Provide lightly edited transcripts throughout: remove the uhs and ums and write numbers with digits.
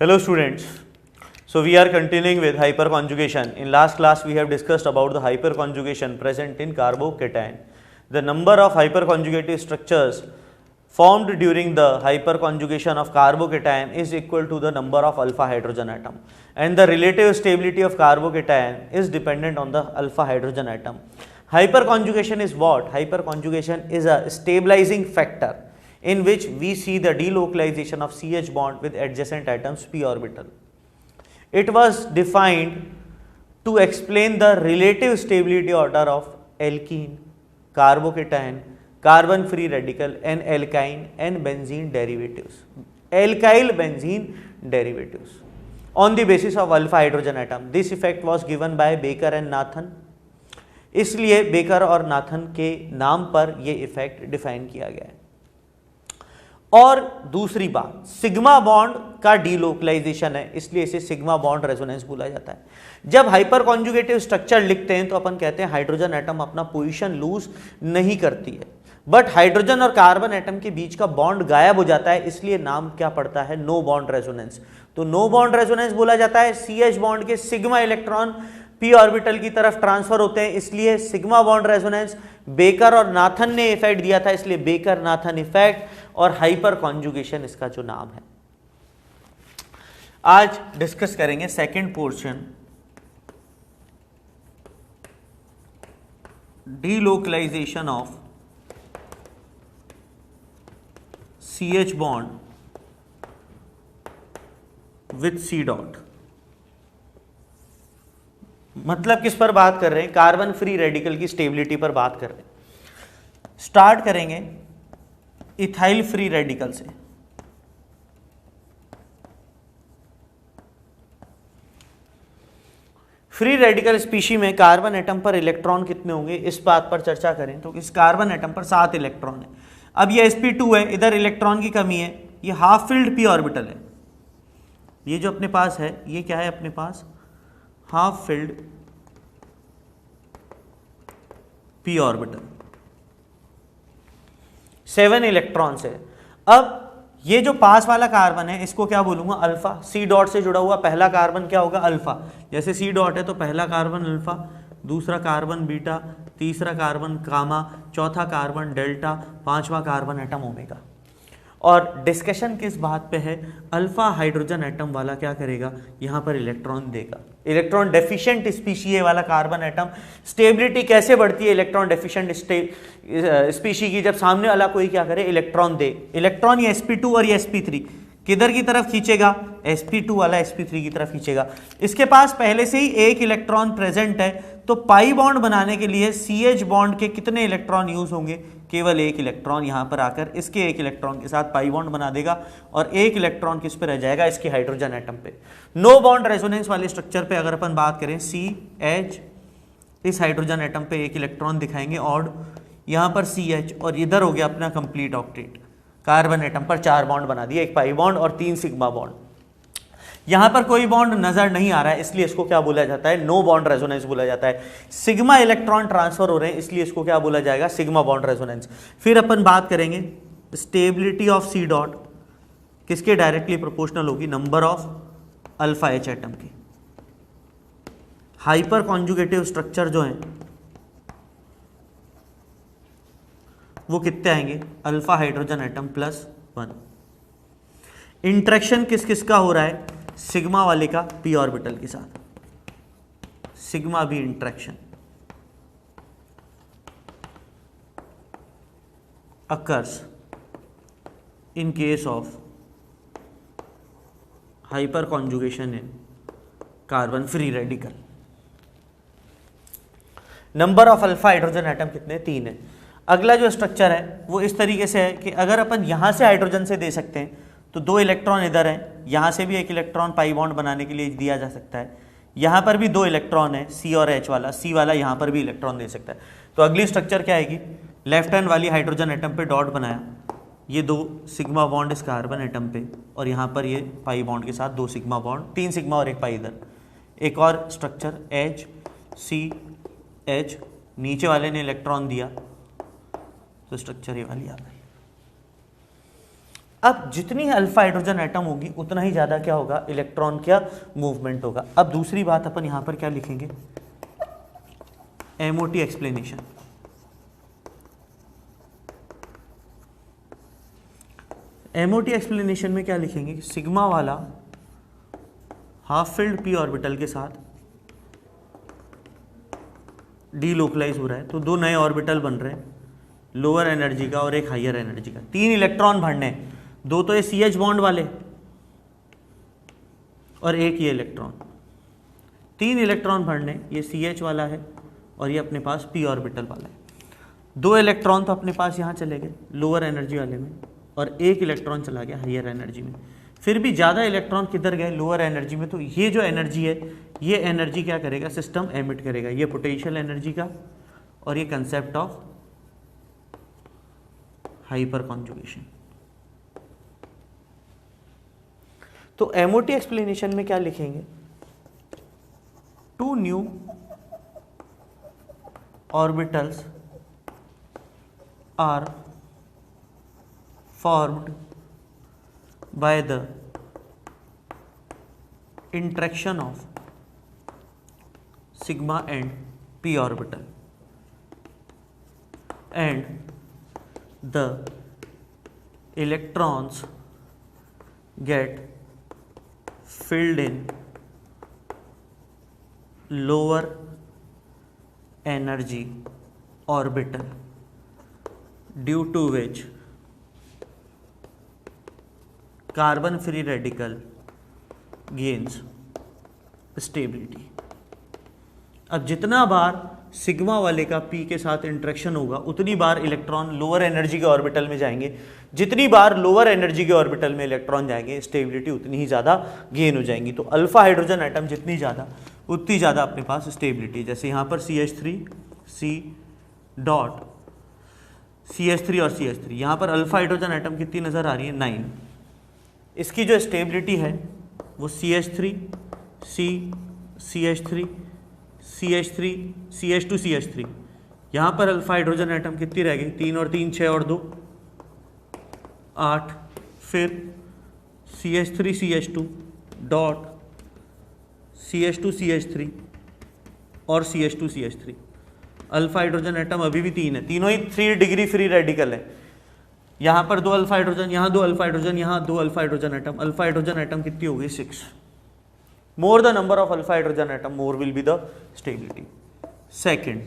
Hello students. So we are continuing with hyperconjugation. In last class we have discussed about the hyperconjugation present in carbocation. The number of hyperconjugated structures formed during the hyperconjugation of carbocation is equal to the number of alpha hydrogen atom, and the relative stability of carbocation is dependent on the alpha hydrogen atom. Hyperconjugation is what? Hyperconjugation is a stabilizing factor in which we see the delocalization of CH bond with adjacent atoms p orbital. It was defined to explain the relative stability order of alkene, carbocation, carbon free radical and alkyne and benzene derivatives, alkyl benzene derivatives on the basis of alpha hydrogen atom. This effect was given by Baker and Nathan. इसलिए baker और Nathan के नाम पर यह effect define किया गया है. और दूसरी बात, सिग्मा बॉन्ड का डीलोकलाइजेशन है, इसलिए इसे सिग्मा बॉन्ड रेजोनेंस बोला जाता है. जब हाइपर कॉन्जुगेटिव स्ट्रक्चर लिखते हैं तो अपन कहते हैं हाइड्रोजन एटम अपना पोजीशन लूज नहीं करती है, बट हाइड्रोजन और कार्बन एटम के बीच का बॉन्ड गायब हो जाता है, इसलिए नाम क्या पड़ता है? No bond resonance. तो नो बॉन्ड रेजोनेंस बोला जाता है. CH बॉन्ड के सिग्मा इलेक्ट्रॉन p ऑर्बिटल की तरफ ट्रांसफर होते हैं, इसलिए सिग्मा बॉन्ड रेजोनेंस. बेकर और नाथन ने इफेक्ट दिया था, इसलिए बेकर नाथन इफेक्ट, और हाइपर कॉन्जुगेशन इसका जो नाम है. आज डिस्कस करेंगे second portion, delocalization of CH bond with C dot. मतलब किस पर बात कर रहे हैं? कार्बन फ्री रेडिकल की स्टेबिलिटी पर बात कर रहे हैं. स्टार्ट करेंगे इथाइल फ्री रेडिकल से. फ्री रेडिकल स्पीशी में कार्बन एटम पर इलेक्ट्रॉन कितने होंगे, इस बात पर चर्चा करें तो इस कार्बन एटम पर 7 इलेक्ट्रॉन है. अब ये sp2 है, इधर इलेक्ट्रॉन की कमी है, ये हाफ फिल्ड p ऑर्बिटल है. ये जो अपने पास है ये क्या है? अपने पास half filled p orbital, 7 electrons है. अब ये जो पास वाला कार्बन है इसको क्या बोलूंगा? अल्फा. C डॉट से जुड़ा हुआ पहला कार्बन क्या होगा? अल्फा. जैसे C डॉट है तो पहला कार्बन अल्फा, दूसरा कार्बन बीटा, तीसरा कार्बन गामा, चौथा कार्बन डेल्टा, पांचवा कार्बन एटम ओमेगा. और डिस्कशन किस बात पे है? अल्फा हाइड्रोजन एटम वाला क्या करेगा? यहां पर इलेक्ट्रॉन देगा. इलेक्ट्रॉन डेफिशिएंट स्पीशी वाला कार्बन एटम, स्टेबिलिटी कैसे बढ़ती है इलेक्ट्रॉन डेफिशिएंट स्पीशी की? जब सामने वाला कोई क्या करे? इलेक्ट्रॉन दे. इलेक्ट्रॉन ये sp2 और ये sp3 किधर की तरफ खींचेगा? sp2 वाला sp3 की तरफ खींचेगा. इसके पास पहले से ही एक इलेक्ट्रॉन प्रेजेंट है, तो पाई बॉन्ड बनाने के लिए CH बॉन्ड के कितने इलेक्ट्रॉन यूज होंगे? केवल एक इलेक्ट्रॉन. यहां पर आकर इसके एक इलेक्ट्रॉन के साथ पाई बॉन्ड बना देगा और एक इलेक्ट्रॉन किस पे रह जाएगा? इसके हाइड्रोजन एटम पे. नो बॉन्ड रेजोनेंस वाले स्ट्रक्चर पे अगर अपन बात करें, CH, इस हाइड्रोजन एटम पे एक इलेक्ट्रॉन दिखाएंगे ऑड, यहां पर CH, और इधर हो गया अपना कंप्लीट ऑक्टेट. कार्बन एटम पर 4 बॉन्ड बना दिए, एक पाई बॉन्ड और 3 सिग्मा बॉन्ड. यहां पर कोई बॉन्ड नजर नहीं आ रहा है, इसलिए इसको क्या बोला जाता है? नो बॉन्ड रेजोनेंस बोला जाता है. सिग्मा इलेक्ट्रॉन ट्रांसफर हो रहे हैं, इसलिए इसको क्या बोला जाएगा? Sigma bond resonance. फिर अपन बात करेंगे स्टेबिलिटी ऑफ C डॉट किसके डायरेक्टली प्रोपोर्शनल होगी? Number of alpha H atom की. हाइपर कॉन्जुगेटिव स्ट्रक्चर जो है वो कितने आएंगे? Alpha hydrogen atom plus 1. Interaction किस किस का हो रहा है? सिग्मा वाले का p ऑर्बिटल के साथ, सिग्मा भी interaction occurs in case of hyperconjugation in carbon free radical. Number of alpha hydrogen atom कितने? 3 है. अगला जो स्ट्रक्चर है वो इस तरीके से है कि अगर अपन यहां से हाइड्रोजन से दे सकते हैं तो 2 इलेक्ट्रॉन इधर हैं, यहां से भी एक इलेक्ट्रॉन पाई बॉन्ड बनाने के लिए दिया जा सकता है. यहां पर भी 2 इलेक्ट्रॉन है, C और H वाला. C वाला यहां पर भी इलेक्ट्रॉन दे सकता है. तो अगली स्ट्रक्चर क्या आएगी? लेफ्ट हैंड वाली हाइड्रोजन एटम पे डॉट बनाया, ये 2 सिग्मा बॉन्ड इस कार्बन एटम पे, और यहां पर ये पाई बॉन्ड के साथ 2 सिग्मा बॉन्ड, 3 सिग्मा और एक पाई इधर. एक और स्ट्रक्चर H C H, नीचे वाले ने इलेक्ट्रॉन दिया तो स्ट्रक्चर ये वाली आ गई. अब जितनी अल्फा हाइड्रोजन एटम होगी उतना ही ज़्यादा क्या होगा, इलेक्ट्रॉन क्या मूवमेंट होगा। अब दूसरी बात अपन यहाँ पर क्या लिखेंगे, एमओटी एक्सप्लेनेशन। एमओटी एक्सप्लेनेशन में क्या लिखेंगे, सिग्मा वाला हाफ फिल्ड पी ऑर्बिटल के साथ डीलोकलाइज हो रहा है, तो दो नए ऑर्बिटल बन रहे हैं, लोअर एनर्जी का और एक हायर एनर्जी का। 3 इलेक्ट्रॉन भरने हैं, 2 तो ये CH बॉन्ड वाले और एक ये इलेक्ट्रॉन। 3 इलेक्ट्रॉन भरने, ये CH वाला है और ये अपने पास p ऑर्बिटल वाला है। 2 इलेक्ट्रॉन तो अपने पास यहाँ चले गए लोअर एनर्जी वाले में और एक इलेक्ट्रॉन चला गया हायर एनर्जी में। फिर भी ज़्यादा इलेक्ट्रॉन किधर गए, लोअर एनर्जी में। तो ये जो एनर्जी है, ये एनर्जी क्या करेगा, सिस्टम एमिट करेगा। ये पोटेंशियल एनर्जी का और ये कंसेप्ट ऑफ हाइपर कॉन्जुगेशन। तो एमओटी एक्सप्लेनेशन में क्या लिखेंगे, 2 new orbitals are formed by the interaction of sigma and p orbital, and the electrons get filled in lower energy orbital, due to which carbon free radical gains stability. अब जितना बार sigma वाले का p के साथ interaction होगा उतनी बार electron lower energy के orbital में जाएंगे। जितनी बार लोअर एनर्जी के ऑर्बिटल में इलेक्ट्रॉन जाएंगे स्टेबिलिटी उतनी ही ज़्यादा गेन हो जाएंगी। तो अल्फा हाइड्रोजन एटम जितनी ज़्यादा उतनी ज़्यादा अपने पास स्टेबिलिटी। जैसे यहाँ पर CH3 C डॉट CH3 और CH3, यहाँ पर अल्फा हाइड्रोजन एटम कितनी नज़र आ रही है, 9। इसकी जो स्टेबिलिटी है वो CH3 C CH3 CH3 CH2 CH3। यहाँ पर अल्फा हाइड्रोजन एटम कितनी रह गई, 3 और 3 6 और 2 8। फिर CH3 CH2 dot CH2 CH3 और CH2 CH3। Alpha hydrogen atom अभी भी 3 है, तीनों ही 3 डिग्री फ्री रेडिकल है। यहाँ पर 2 अल्फा हाइड्रोजन, यहाँ 2 अल्फा हाइड्रोजन, यहाँ 2 alpha hydrogen atom. Alpha hydrogen atom कितनी हो गई, 6। मोर the number of alpha hydrogen atom more will be the stability. Second,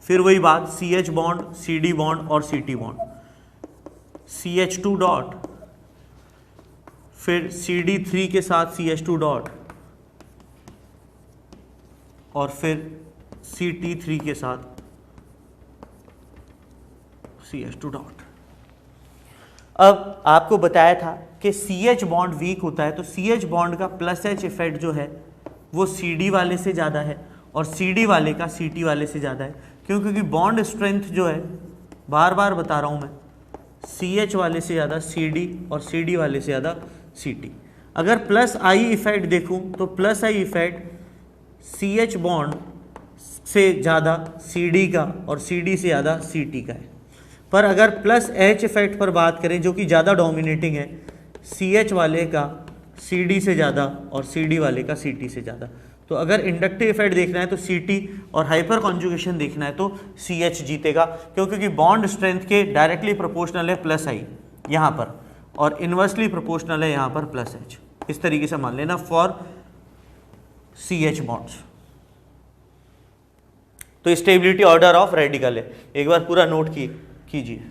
फिर वही बात, CH बॉन्ड CD बॉन्ड और CT बॉन्ड, CH2 डॉट, फिर CD3 के साथ CH2 डॉट और फिर CT3 के साथ CH2 डॉट। अब आपको बताया था कि CH बॉन्ड वीक होता है, तो CH बॉन्ड का प्लस H इफेक्ट जो है वो CD वाले से ज़्यादा है और CD वाले का CT वाले से ज़्यादा है। क्यों? क्योंकि बॉन्ड स्ट्रेंथ जो है, बार बार बता रहा हूँ मैं, CH वाले से ज़्यादा CD और CD वाले से ज़्यादा CT। अगर प्लस I इफेक्ट देखूँ तो plus I effect CH bond से ज़्यादा CD का और CD से ज़्यादा CT का है। पर अगर प्लस H इफेक्ट पर बात करें जो कि ज़्यादा डोमिनेटिंग है, CH वाले का CD से ज़्यादा और CD वाले का CT से ज़्यादा। तो अगर इंडक्टिव इफेक्ट देखना है तो CT और हाइपर कॉन्जुगेशन देखना है तो CH जीतेगा, क्योंकि बॉन्ड स्ट्रेंथ के डायरेक्टली प्रोपोर्शनल है प्लस I यहाँ पर और इन्वर्सली प्रोपोर्शनल है यहाँ पर प्लस H। इस तरीके से मान लेना फॉर CH बॉन्ड्स। तो स्टेबिलिटी ऑर्डर ऑफ रेडिकल है, एक बार पूरा नोट कीजिए।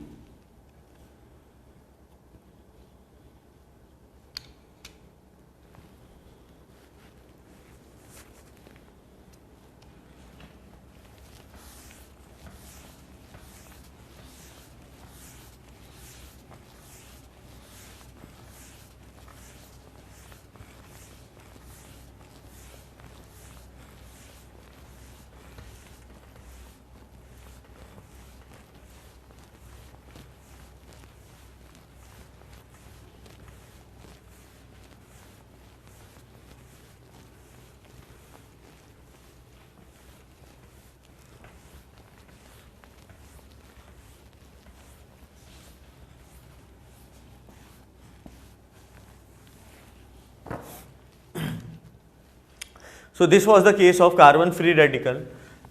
So this was the case of carbon free radical.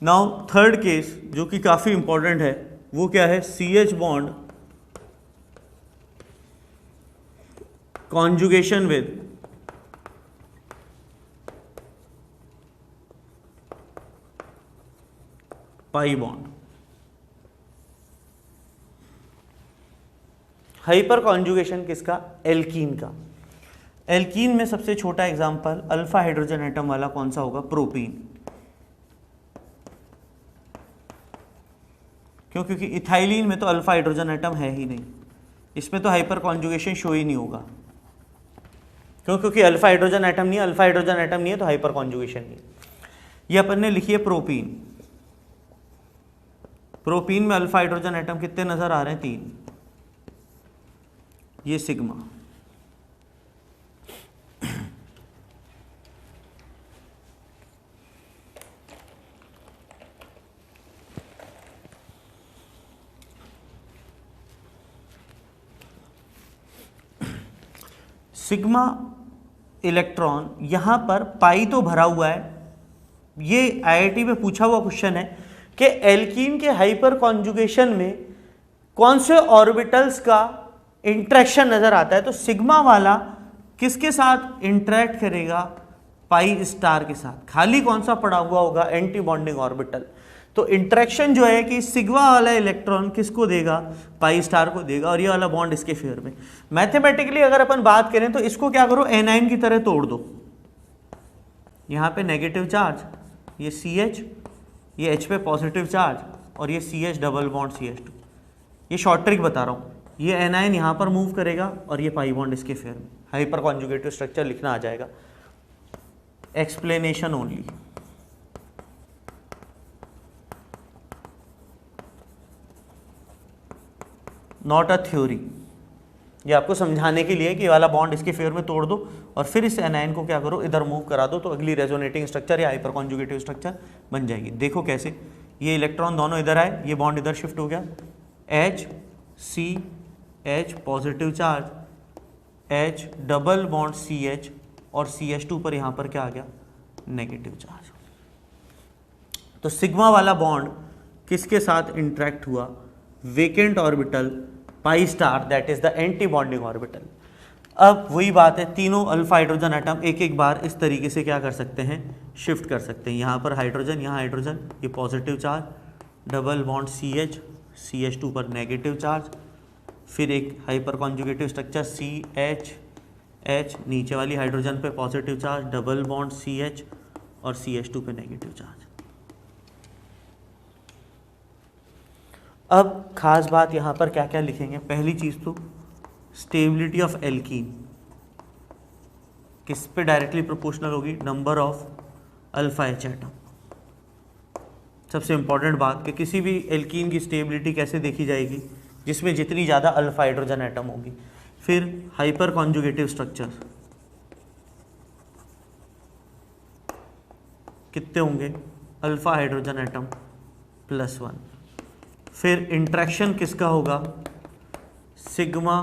Now third case जो कि काफी इंपॉर्टेंट है वो क्या है, CH bond conjugation with pi bond. Hyper conjugation किसका, एल्कीन का. एल्कीन में सबसे छोटा एग्जांपल अल्फा हाइड्रोजन एटम वाला कौन सा होगा, प्रोपीन. क्यों, क्योंकि इथाइलिन में तो अल्फा हाइड्रोजन एटम है ही नहीं, इसमें तो हाइपर कॉन्जुगेशन शो ही नहीं होगा. क्यों, क्योंकि अल्फा हाइड्रोजन एटम नहीं है, अल्फा हाइड्रोजन एटम नहीं है तो हाइपर कॉन्जुगेशन नहीं. ये अपन ने लिखी है प्रोपीन. प्रोपीन में अल्फा हाइड्रोजन एटम कितने नजर आ रहे हैं, 3. ये सिग्मा. सिग्मा इलेक्ट्रॉन यहां पर पाई तो भरा हुआ है. ये आईआईटी में पूछा हुआ क्वेश्चन है कि एल्कीन के हाइपर कॉन्जुगेशन में कौन से ऑर्बिटल्स का इंटरेक्शन नजर आता है. तो सिग्मा वाला किसके साथ इंटरेक्ट करेगा, पाई स्टार के साथ. खाली कौन सा पड़ा हुआ होगा, एंटी बॉन्डिंग ऑर्बिटल. तो इंटरेक्शन जो है कि सिग्मा वाला इलेक्ट्रॉन किसको देगा, पाई स्टार को देगा, और ये वाला बॉन्ड इसके फेवर में. मैथमेटिकली अगर अपन बात करें तो इसको क्या करो, एनाइन की तरह तोड़ दो. यहां पे नेगेटिव चार्ज, ये CH, ये H पे पॉजिटिव चार्ज, और ये CH डबल बॉन्ड CH2. ये शॉर्ट ट्रिक बता रहा हूं. ये एनाइन यहां पर मूव करेगा और ये पाई बॉन्ड इसके फेवर में. हाइपर कॉन्जुगेटिव स्ट्रक्चर लिखना आ जाएगा. Explanation only. Not a theory. ये आपको समझाने के लिए कि ये वाला बॉन्ड इसके फेवर में तोड़ दो और फिर इस एनाइन को क्या करो, इधर मूव करा दो, तो अगली रेजोनेटिंग स्ट्रक्चर या हाइपर कॉन्जुगेटिव स्ट्रक्चर बन जाएगी. देखो कैसे, ये इलेक्ट्रॉन दोनों इधर आए, ये बॉन्ड इधर शिफ्ट हो गया, H C H positive charge, H double bond CH, और CH2 पर यहां पर क्या आ गया, नेगेटिव चार्ज. तो सिग्मा वाला बॉन्ड किसके साथ इंटरेक्ट हुआ, vacant orbital pi star, that is the anti bonding orbital. अब वही बात है, तीनों अल्फा हाइड्रोजन एटम एक एक बार इस तरीके से क्या कर सकते हैं, शिफ्ट कर सकते हैं. यहाँ पर हाइड्रोजन, यहाँ हाइड्रोजन, ये positive charge, double bond CH, CH2 पर नेगेटिव चार्ज, फिर एक hyper conjugative structure CH H, नीचे वाली हाइड्रोजन पे positive charge, double bond CH, और CH2 पे नेगेटिव चार्ज. अब खास बात यहाँ पर क्या क्या लिखेंगे, पहली चीज़ तो स्टेबिलिटी ऑफ एल्कीन किस पे डायरेक्टली प्रोपोर्शनल होगी, number of alpha H atom. सबसे इंपॉर्टेंट बात कि किसी भी एल्कीन की स्टेबिलिटी कैसे देखी जाएगी, जिसमें जितनी ज़्यादा अल्फा हाइड्रोजन एटम होगी. फिर हाइपर कॉन्जुगेटिव स्ट्रक्चर कितने होंगे, अल्फा हाइड्रोजन एटम +1. फिर इंट्रैक्शन किसका होगा, sigma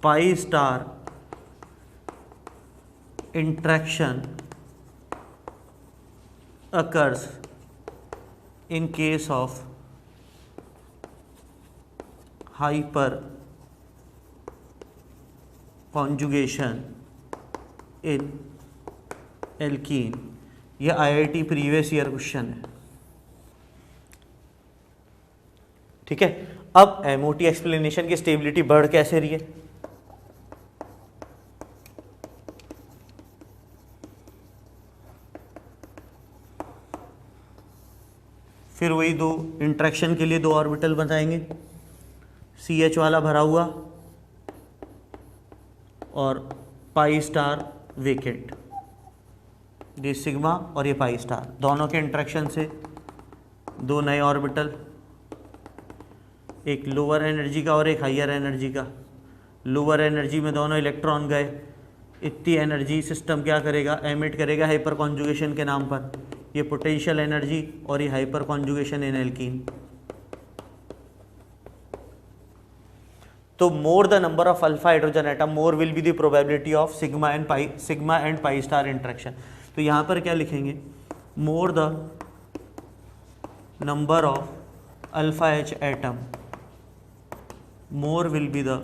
pi star interaction occurs in case of hyper conjugation in alkene. ये IIT प्रीवियस ईयर क्वेश्चन है. ठीक है. अब MOT एक्सप्लेनेशन की स्टेबिलिटी बढ़ कैसे रही है, फिर वही दो इंट्रैक्शन के लिए दो ऑर्बिटल बताएंगे, CH वाला भरा हुआ और पाई स्टार वेकेंट. ये सिग्मा और ये पाई स्टार दोनों के इंट्रैक्शन से दो नए ऑर्बिटल, एक लोअर एनर्जी का और एक हायर एनर्जी का. लोअर एनर्जी में दोनों इलेक्ट्रॉन गए, इतनी एनर्जी सिस्टम क्या करेगा, एमिट करेगा हाइपर कॉन्जुगेशन के नाम पर. ये पोटेंशियल एनर्जी और ये हाइपर कॉन्जुगेशन इन एल्कीन. तो मोर the number of alpha hydrogen atom, more will be the probability of sigma and pi star interaction. तो यहाँ पर क्या लिखेंगे, मोर the number of alpha H atom, more will be the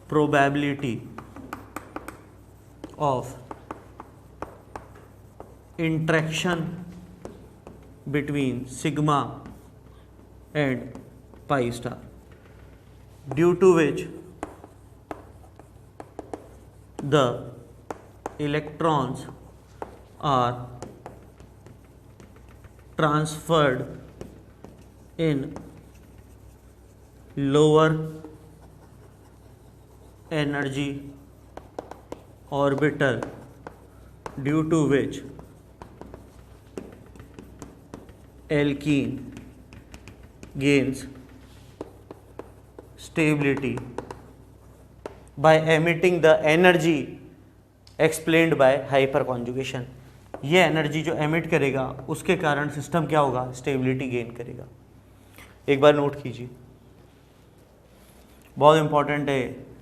probability of interaction between sigma and pi star, due to which the electrons are transferred in lower energy orbital, due to which alkene gains stability by emitting the energy explained by hyperconjugation. ये energy जो emit करेगा उसके कारण system क्या होगा, stability gain करेगा। एक बार note कीजिए, बहुत इंपॉर्टेंट है।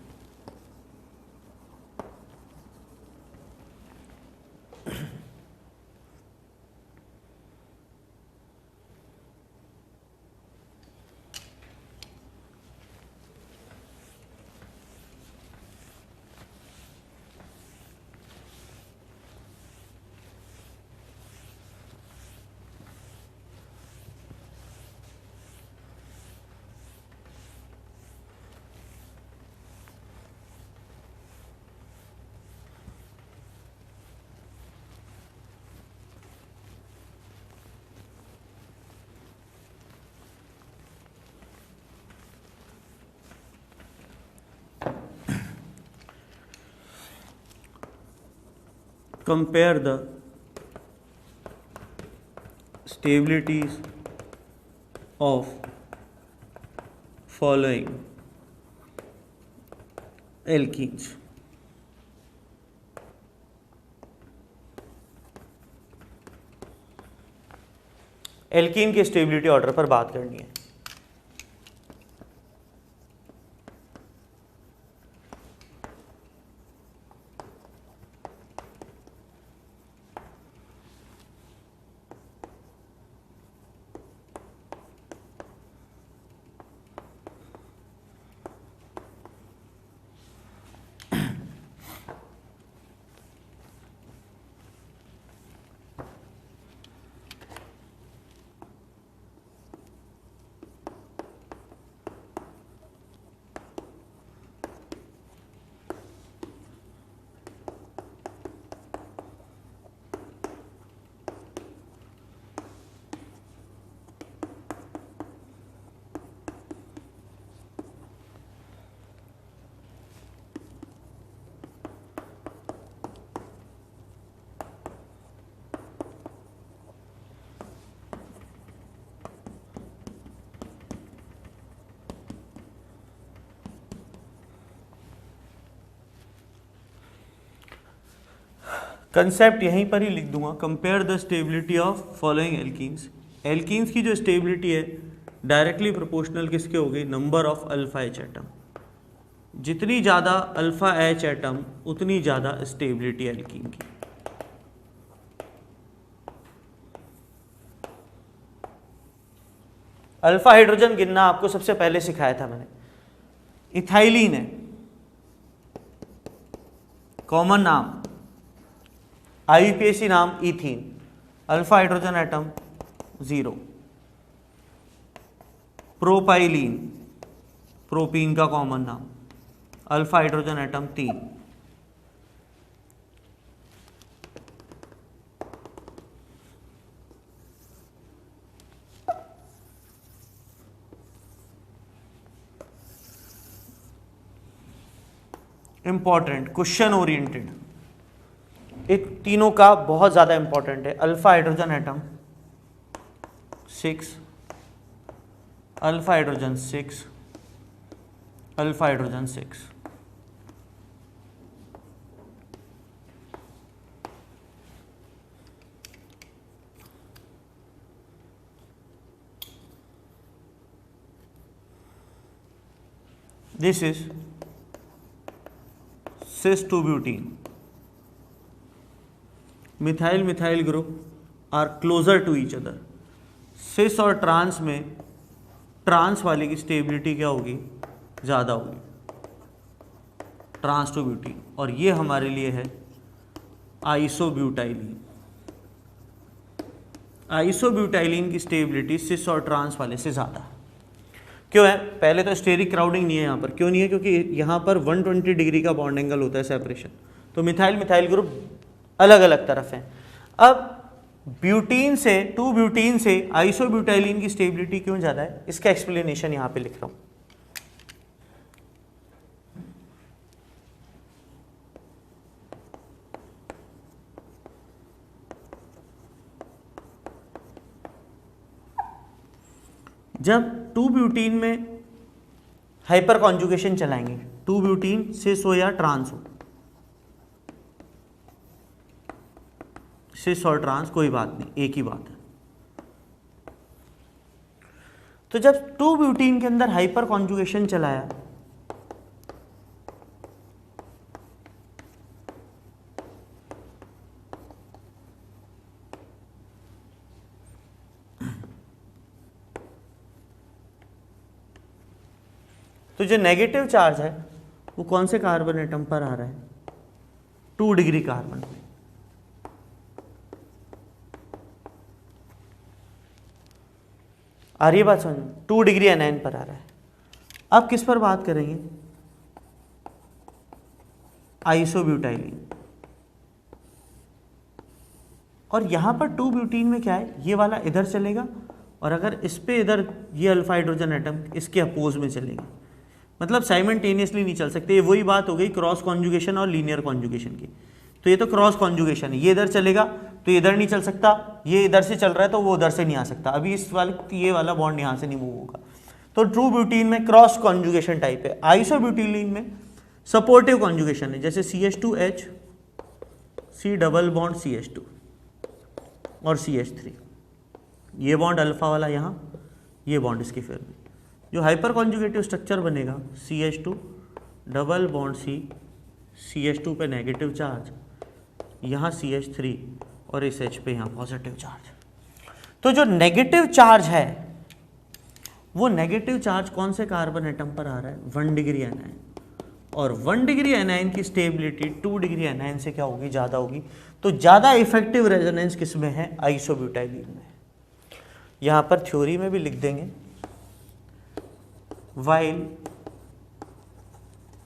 Compare the stabilities of following alkenes. Alkene के स्टेबिलिटी ऑर्डर पर बात करनी है। कंसेप्ट यहीं पर ही लिख दूंगा, compare the stability of following alkenes. Alkenes की जो स्टेबिलिटी है डायरेक्टली प्रोपोर्शनल किसके हो गई, number of alpha H atom. जितनी ज़्यादा अल्फा एच एटम उतनी ज़्यादा स्टेबिलिटी एल्कीन की। अल्फा हाइड्रोजन गिनना आपको सबसे पहले सिखाया था मैंने। इथाइलिन है, कॉमन नाम, आईयूपीएसी नाम ethene, alpha hydrogen atom 0। Propylene, propene का कॉमन नाम, alpha hydrogen atom 3। Important, question oriented, इन तीनों का बहुत ज्यादा इंपॉर्टेंट है। Alpha hydrogen atom 6, alpha hydrogen 6, alpha hydrogen 6। This is cis two butene, methyl methyl group are closer to each other. Cis और trans में ट्रांस वाले की स्टेबिलिटी क्या होगी, ज़्यादा होगी, ट्रांस टू ब्यूटीन, और ये हमारे लिए है आइसोब्यूटाइलिन। आइसोब्यूटाइलिन की स्टेबिलिटी सिस और ट्रांस वाले से ज़्यादा क्यों है? पहले तो स्टेरिक क्राउडिंग नहीं है यहाँ पर। क्यों नहीं है? क्योंकि यहाँ पर 120 डिग्री का बॉन्ड एंगल होता है सेपरेशन, तो मिथाइल मिथाइल ग्रुप अलग अलग तरफ हैं। अब ब्यूटीन से, 2 ब्यूटीन से आइसोब्यूटाइलिन की स्टेबिलिटी क्यों ज़्यादा है, इसका एक्सप्लेनेशन यहाँ पे लिख रहा हूँ। जब 2 ब्यूटीन में हाइपर कॉन्जुगेशन चलाएंगे, 2 ब्यूटीन सिस हो या ट्रांस हो, सिस और ट्रांस कोई बात नहीं, एक ही बात है। तो जब 2 ब्यूटीन के अंदर हाइपर कॉन्जुगेशन चलाया तो जो नेगेटिव चार्ज है वो कौन से कार्बन एटम पर आ रहा है, 2 डिग्री कार्बन पे। आ रही है बात समझ में? 2 डिग्री एनायन पर आ रहा है। अब किस पर बात करेंगे, आइसोब्यूटाइलिन। और यहां पर 2 ब्यूटीन में क्या है, ये वाला इधर चलेगा, और अगर इस पे इधर ये अल्फा हाइड्रोजन एटम इसके अपोज में चलेगा, मतलब साइमल्टेनियसली नहीं चल सकते। ये वही बात हो गई क्रॉस कॉन्जुगेशन और लीनियर कॉन्जुगेशन की। तो ये तो क्रॉस कॉन्जुगेशन है, ये इधर चलेगा तो ये इधर नहीं चल सकता, ये इधर से चल रहा है तो वो उधर से नहीं आ सकता। अभी इस वाले ये वाला बॉन्ड यहाँ से नहीं मूव होगा। तो ट्रू ब्यूटीन में क्रॉस कॉन्जुगेशन टाइप है। आइसोब्यूटिलीन में सपोर्टिव कॉन्जुगेशन है, जैसे CH2H, C double bond CH2 और CH3, ये बॉन्ड अल्फा वाला यहाँ, ये बॉन्ड इसके फेवर में। जो हाइपर कॉन्जुगेटिव स्ट्रक्चर बनेगा CH2 double bond C, CH2 पे नेगेटिव चार्ज, यहाँ CH3 और इस H पे यहाँ पॉजिटिव चार्ज। तो जो नेगेटिव चार्ज है वो नेगेटिव चार्ज कौन से कार्बन एटम पर आ रहा है, 1 डिग्री एनायन। और 1 डिग्री एनायन की स्टेबिलिटी 2 डिग्री एनायन से क्या होगी, ज़्यादा होगी। तो ज़्यादा इफेक्टिव रेजोनेंस किस में है, आइसोब्यूटाइलिन में। यहाँ पर थ्योरी में भी लिख देंगे, while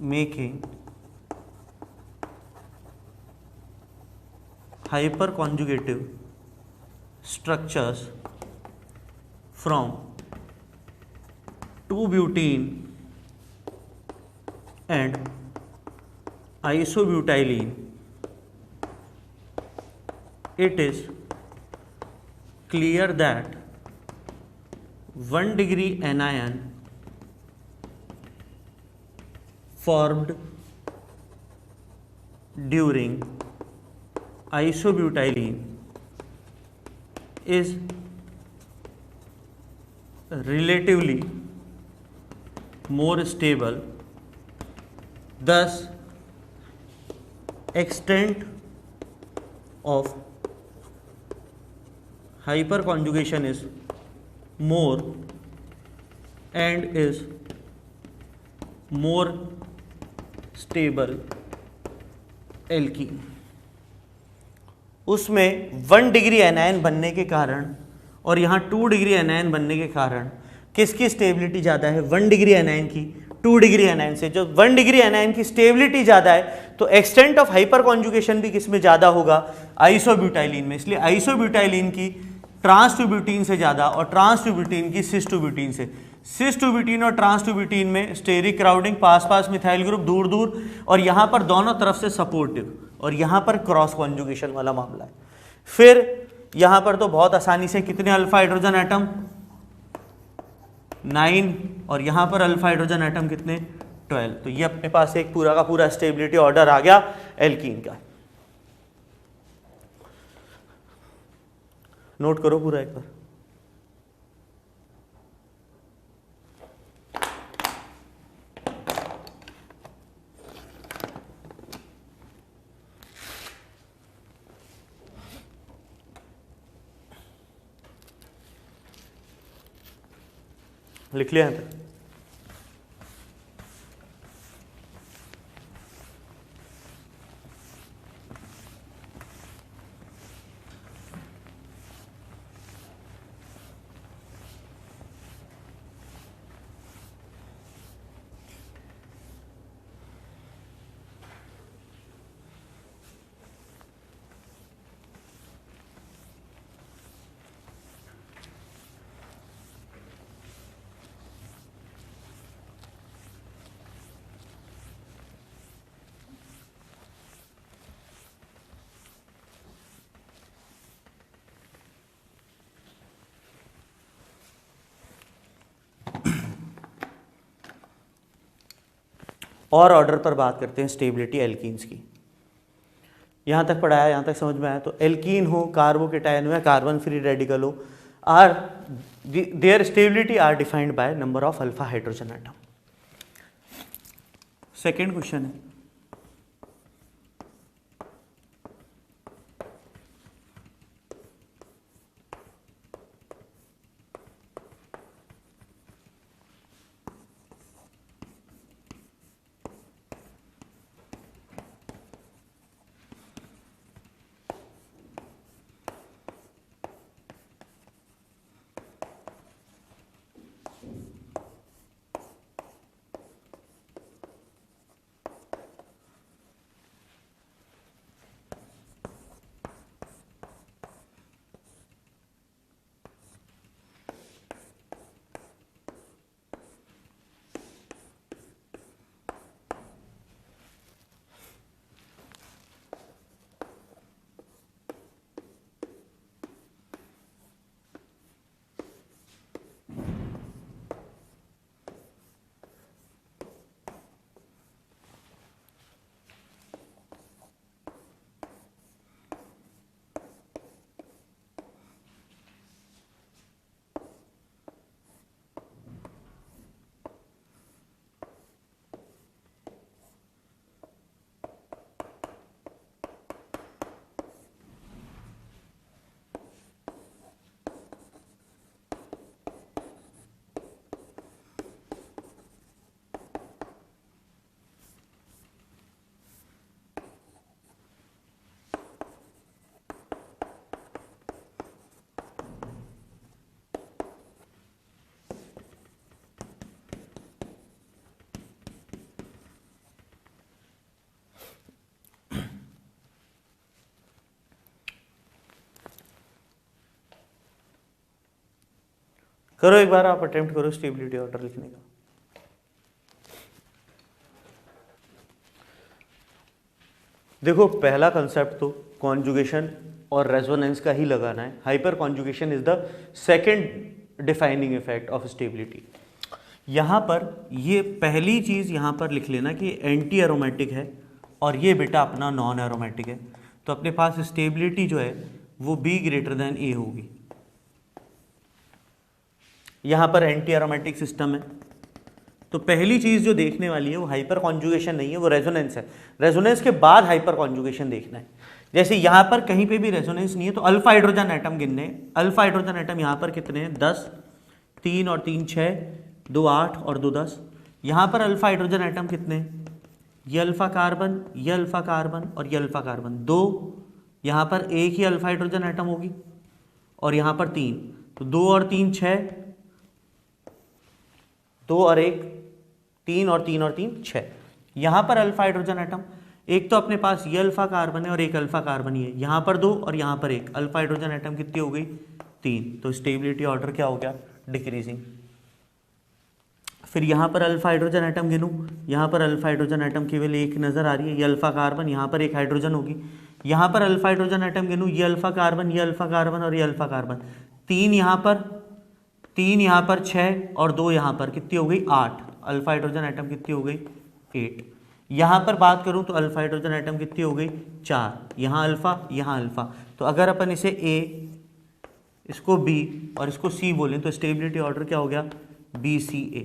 making hyperconjugative structures from 2-butene and isobutylene, it is clear that 1 degree anion formed during isobutylene is relatively more stable, thus extent of hyperconjugation is more and is more stable alkene. उसमें 1 degree anion बनने के कारण और यहाँ 2 degree anion बनने के कारण किसकी स्टेबिलिटी ज़्यादा है, 1 डिग्री एनायन की 2 डिग्री एनायन से। जो 1 डिग्री एनायन की स्टेबिलिटी ज़्यादा है तो एक्सटेंट ऑफ हाइपर कॉन्जुगेशन भी किस में ज़्यादा होगा, आइसोब्यूटाइलिन में। इसलिए आइसोब्यूटाइलिन की ट्रांस टू ब्यूटीन से ज़्यादा और ट्रांस टू ब्यूटीन की सिस टू ब्यूटीन से। सिस टू ब्यूटीन और ट्रांस टू ब्यूटीन में स्टेरिक क्राउडिंग, पास पास मिथाइल ग्रुप, दूर दूर, और यहाँ पर दोनों तरफ से सपोर्टिव, और यहाँ पर क्रॉस कॉन्जुगेशन वाला मामला है। फिर यहाँ पर तो बहुत आसानी से कितने अल्फा हाइड्रोजन एटम, 9, और यहाँ पर अल्फा हाइड्रोजन एटम कितने, 12। तो ये अपने पास एक पूरा का पूरा स्टेबिलिटी ऑर्डर आ गया एल्कीन का। नोट करो पूरा एक बार। लिख लिया यहाँ तक? और ऑर्डर पर बात करते हैं स्टेबिलिटी एल्कीन्स की। यहाँ तक पढ़ाया, यहाँ तक समझ में आया? तो एल्कीन हो, कार्बोकेटायन हो या कार्बन फ्री रेडिकल हो, are their stability are defined by number of alpha hydrogen atom. Second question है, करो एक बार, आप अटेम्प्ट करो स्टेबिलिटी ऑर्डर लिखने का। देखो, पहला कंसेप्ट तो कॉन्जुगेशन और रेजोनेंस का ही लगाना है। Hyper conjugation is the second defining effect of stability. यहाँ पर ये पहली चीज़ यहाँ पर लिख लेना कि एंटी एरोमेटिक है और ये बेटा अपना नॉन एरोमेटिक है, तो अपने पास स्टेबिलिटी जो है वो B ग्रेटर देन A होगी। यहाँ पर एंटी एरोमेटिक सिस्टम है, तो पहली चीज़ जो देखने वाली है वो हाइपर कॉन्जुगेशन नहीं है, वो रेजोनेंस है। रेजोनेंस के बाद हाइपर कॉन्जुगेशन देखना है। जैसे यहाँ पर कहीं पे भी रेजोनेंस नहीं है तो अल्फा हाइड्रोजन एटम गिनने। अल्फा हाइड्रोजन एटम यहाँ पर कितने हैं? 10, 3 और 3 6, 2 8 और 2 10। यहाँ पर अल्फा हाइड्रोजन एटम कितने हैं? ये अल्फा कार्बन, ये अल्फा कार्बन और ये अल्फा कार्बन, 2। यहाँ पर एक ही अल्फा हाइड्रोजन एटम होगी और यहाँ पर 3, तो 2 और 3 6, 2 और 1 3 और 3 और 3 6। यहाँ पर अल्फा हाइड्रोजन एटम, एक तो अपने पास ये अल्फा कार्बन है और एक अल्फा कार्बन ही है। यहाँ पर 2 और यहाँ पर 1, अल्फा हाइड्रोजन एटम कितनी हो गई? 3। तो स्टेबिलिटी ऑर्डर क्या हो गया? डिक्रीजिंग। फिर यहाँ पर अल्फा हाइड्रोजन एटम गिनूँ, यहाँ पर अल्फा हाइड्रोजन एटम केवल एक नज़र आ रही है, ये अल्फा कार्बन, यहाँ पर एक हाइड्रोजन होगी। यहाँ पर अल्फा हाइड्रोजन एटम गिनूँ, ये अल्फा कार्बन, ये अल्फा कार्बन और ये अल्फा कार्बन, 3 यहाँ पर, 3 यहाँ पर, 6 और 2 यहाँ पर, कितनी हो गई? 8। अल्फा हाइड्रोजन एटम कितनी हो गई? 8। यहाँ पर बात करूँ तो अल्फा हाइड्रोजन एटम कितनी हो गई? 4। यहाँ अल्फा, यहाँ अल्फा। तो अगर अपन इसे A, इसको B और इसको C बोलें तो स्टेबिलिटी ऑर्डर क्या हो गया? BCA।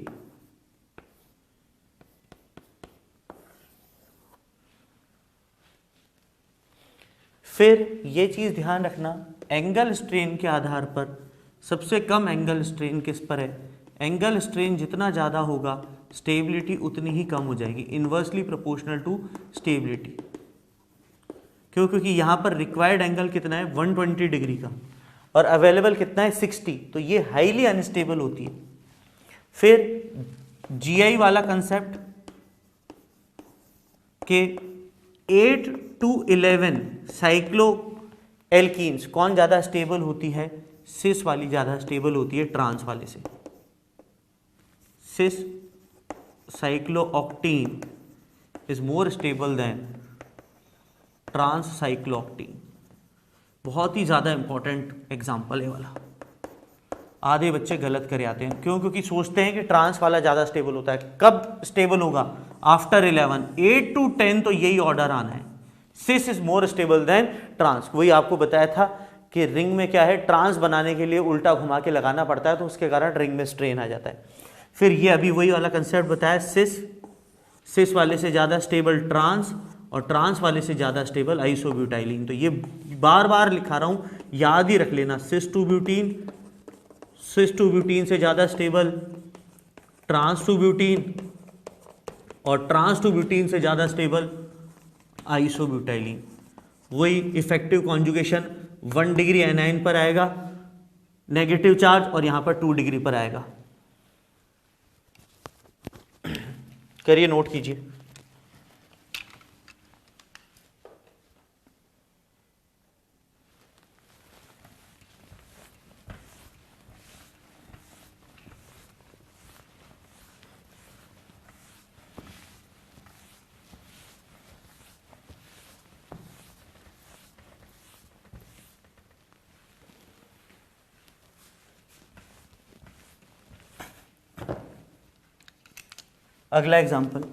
फिर ये चीज़ ध्यान रखना, एंगल स्ट्रेन के आधार पर सबसे कम एंगल स्ट्रेन किस पर है? एंगल स्ट्रेन जितना ज़्यादा होगा स्टेबिलिटी उतनी ही कम हो जाएगी, इन्वर्सली प्रोपोर्शनल टू स्टेबिलिटी। क्यों? क्योंकि यहाँ पर रिक्वायर्ड एंगल कितना है 120 डिग्री का और अवेलेबल कितना है 60, तो ये हाईली अनस्टेबल होती है। फिर जीआई वाला कंसेप्ट के 8 to 11 साइक्लो एल्कीन्स कौन ज़्यादा स्टेबल होती है? सिस वाली ज़्यादा स्टेबल होती है ट्रांस वाले से। Cis cyclooctene is more stable than trans cyclooctene. बहुत ही ज़्यादा इंपॉर्टेंट एग्जाम्पल है वाला। आधे बच्चे गलत करे आते हैं, क्यों? क्योंकि सोचते हैं कि ट्रांस वाला ज़्यादा स्टेबल होता है। कब स्टेबल होगा? आफ्टर 11, 8 to 10 तो यही ऑर्डर आना है। Cis is more stable than trans. वही आपको बताया था कि रिंग में क्या है, ट्रांस बनाने के लिए उल्टा घुमा के लगाना पड़ता है, तो उसके कारण रिंग में स्ट्रेन आ जाता है। फिर ये अभी वही वाला कंसेप्ट बताया, सिस वाले से ज़्यादा स्टेबल ट्रांस और ट्रांस वाले से ज़्यादा स्टेबल आइसोब्यूटाइलिन। तो ये बार बार लिखा रहा हूँ, याद ही रख लेना। सिस टू ब्यूटीन से ज़्यादा स्टेबल ट्रांस टू ब्यूटीन और ट्रांस टू ब्यूटीन से ज़्यादा स्टेबल आइसोब्यूटाइलिन। वही इफेक्टिव कॉन्जुगेशन 1 डिग्री एनाइन पर आएगा नेगेटिव चार्ज और यहाँ पर 2 डिग्री पर आएगा। करिए, नोट कीजिए। अगला example,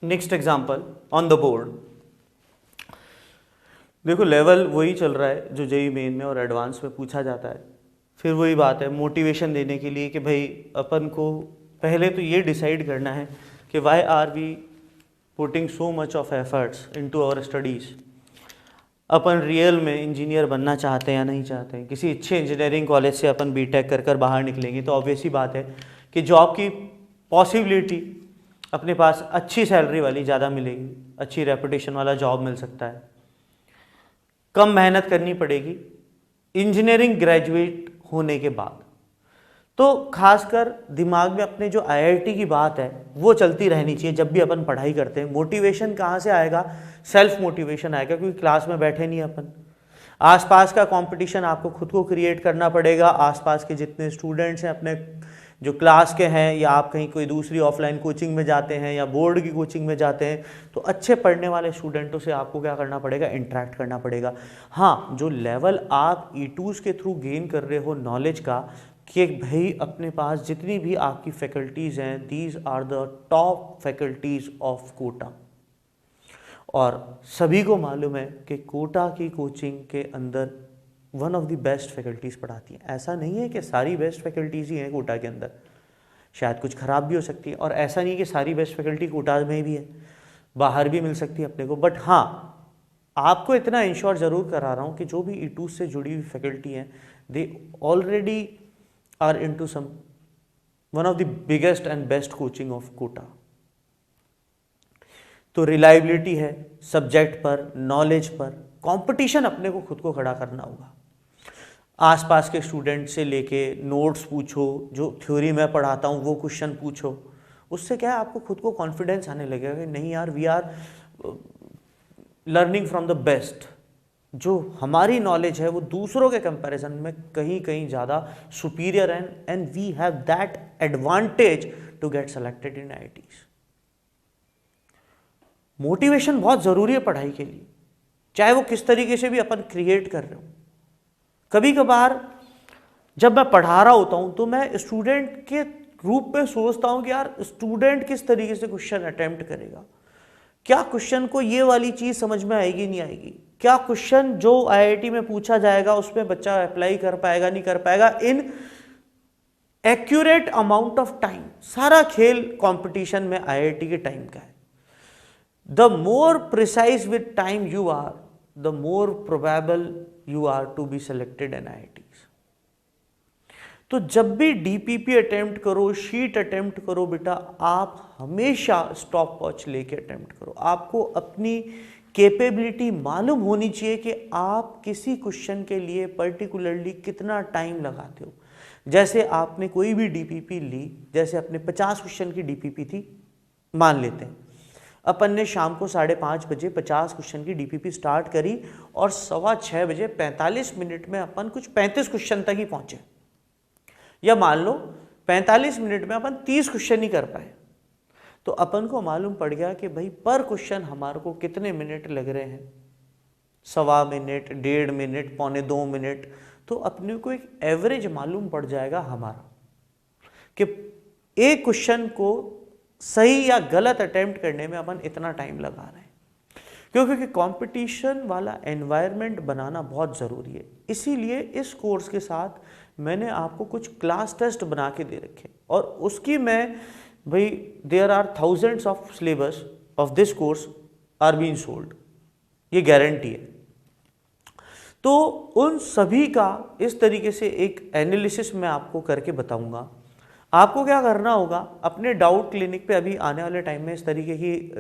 next example on the board. देखो, लेवल वही चल रहा है जो जेईई मेन में और एडवांस में पूछा जाता है। फिर वही बात है, मोटिवेशन देने के लिए कि भाई अपन को पहले तो ये डिसाइड करना है कि why are we putting so much of efforts into our studies. अपन रियल में इंजीनियर बनना चाहते हैं या नहीं चाहते हैं। किसी अच्छे इंजीनियरिंग कॉलेज से अपन बीटेक कर कर बाहर निकलेंगे तो ऑब्वियस ही बात है कि जॉब की पॉसिबिलिटी अपने पास अच्छी सैलरी वाली ज़्यादा मिलेगी, अच्छी रेपुटेशन वाला जॉब मिल सकता है, कम मेहनत करनी पड़ेगी इंजीनियरिंग ग्रेजुएट होने के बाद। तो खासकर दिमाग में अपने जो आईआईटी की बात है वो चलती रहनी चाहिए जब भी अपन पढ़ाई करते हैं। मोटिवेशन कहाँ से आएगा? सेल्फ मोटिवेशन आएगा, क्योंकि क्लास में बैठे नहीं अपन। आसपास का कंपटीशन आपको खुद को क्रिएट करना पड़ेगा। आसपास के जितने स्टूडेंट्स हैं अपने जो क्लास के हैं, या आप कहीं कोई दूसरी ऑफलाइन कोचिंग में जाते हैं या बोर्ड की कोचिंग में जाते हैं, तो अच्छे पढ़ने वाले स्टूडेंटों से आपको क्या करना पड़ेगा? इंटरेक्ट करना पड़ेगा। हाँ, जो लेवल आप E2s के थ्रू गेन कर रहे हो नॉलेज का, कि भाई अपने पास जितनी भी आपकी फैकल्टीज़ हैं, these are the top faculties of Kota. और सभी को मालूम है कि कोटा की कोचिंग के अंदर one of the best faculties पढ़ाती हैं। ऐसा नहीं है कि सारी बेस्ट फैकल्टीज़ ही हैं कोटा के अंदर, शायद कुछ ख़राब भी हो सकती है, और ऐसा नहीं कि सारी बेस्ट फैकल्टी कोटा में भी है, बाहर भी मिल सकती है अपने को। बट हाँ, आपको इतना इंश्योर ज़रूर करा रहा हूँ कि जो भी ईटूस से जुड़ी हुई फैकल्टी हैं, they already are into some one of the biggest and best coaching of Kota. तो रिलायबिलिटी है सब्जेक्ट पर, नॉलेज पर, कंपटीशन अपने को खुद को खड़ा करना होगा। आसपास के स्टूडेंट से लेके नोट्स पूछो, जो थ्योरी मैं पढ़ाता हूँ वो क्वेश्चन पूछो, उससे क्या है आपको खुद को कॉन्फिडेंस आने लगेगा कि नहीं यार, we are learning from the best. जो हमारी नॉलेज है वो दूसरों के कंपैरिजन में कहीं कहीं ज़्यादा superior and we have that advantage to get selected in IITs। Motivation बहुत ज़रूरी है पढ़ाई के लिए, चाहे वो किस तरीके से भी अपन क्रिएट कर रहे हो। कभी कभार जब मैं पढ़ा रहा होता हूँ तो मैं स्टूडेंट के रूप में सोचता हूँ कि यार स्टूडेंट किस तरीके से क्वेश्चन अटेम्प्ट करेगा, क्या क्वेश्चन को ये वाली चीज़ समझ में आएगी नहीं आएगी, क्या क्वेश्चन जो IIT में पूछा जाएगा उसमें बच्चा अप्लाई कर पाएगा नहीं कर पाएगा in accurate amount of time. सारा खेल कंपटीशन में IIT के टाइम का है। The more precise with time you are, the more probable you are to be selected in IITs। तो जब भी DPP अटेम्प्ट करो, शीट अटेम्प्ट करो बेटा, आप हमेशा स्टॉप वॉच लेके अटेम्प्ट करो। आपको अपनी कैपेबिलिटी मालूम होनी चाहिए कि आप किसी क्वेश्चन के लिए पर्टिकुलरली कितना टाइम लगाते हो। जैसे आपने कोई भी DPP ली, जैसे अपने 50 क्वेश्चन की DPP थी मान लेते हैं, अपन ने शाम को 5:30 बजे 50 क्वेश्चन की DPP स्टार्ट करी और 6:15 बजे 45 मिनट में अपन कुछ 35 क्वेश्चन तक ही पहुंचे, या मान लो 45 मिनट में अपन 30 क्वेश्चन ही कर पाए, तो अपन को मालूम पड़ गया कि भाई पर क्वेश्चन हमारे को कितने मिनट लग रहे हैं, 1.25 मिनट, 1.5 मिनट, 1.25 मिनट। तो अपने को एक एवरेज मालूम पड़ जाएगा हमारा कि एक क्वेश्चन को सही या गलत अटेम्प्ट करने में अपन इतना टाइम लगा रहे हैं। क्योंकि कंपटीशन वाला एनवायरनमेंट बनाना बहुत ज़रूरी है। इसीलिए इस कोर्स के साथ मैंने आपको कुछ क्लास टेस्ट बना के दे रखे, और उसकी मैं भाई there are thousands of syllabus of this course are being sold, ये गारंटी है। तो उन सभी का इस तरीके से एक एनालिसिस मैं आपको करके बताऊंगा। आपको क्या करना होगा, अपने डाउट क्लिनिक पे अभी आने वाले टाइम में इस तरीके की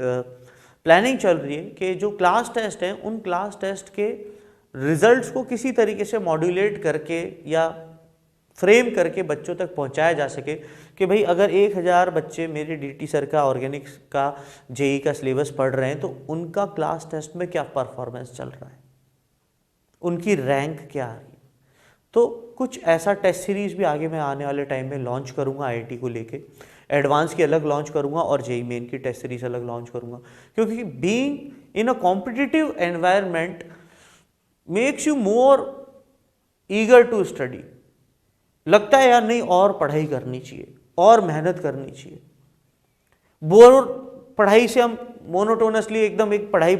प्लानिंग चल रही है कि जो क्लास टेस्ट हैं उन क्लास टेस्ट के रिजल्ट्स को किसी तरीके से मॉड्यूलेट करके या फ्रेम करके बच्चों तक पहुंचाया जा सके कि भाई अगर 1000 बच्चे मेरे DT सर का ऑर्गेनिक्स का JEE का सिलेबस पढ़ रहे हैं तो उनका क्लास टेस्ट में क्या परफॉर्मेंस चल रहा है, उनकी रैंक क्या आ रही है। तो कुछ ऐसा टेस्ट सीरीज भी आगे मैं आने वाले टाइम में लॉन्च करूंगा IIT को लेके, एडवांस की अलग लॉन्च करूंगा और JEE मेन की टेस्ट सीरीज अलग लॉन्च करूंगा। क्योंकि being in a competitive environment makes you more eager to study. लगता है यार नहीं और पढ़ाई करनी चाहिए और मेहनत करनी चाहिए। बोर पढ़ाई से हम मोनोटोनसली एकदम एक पढ़ाई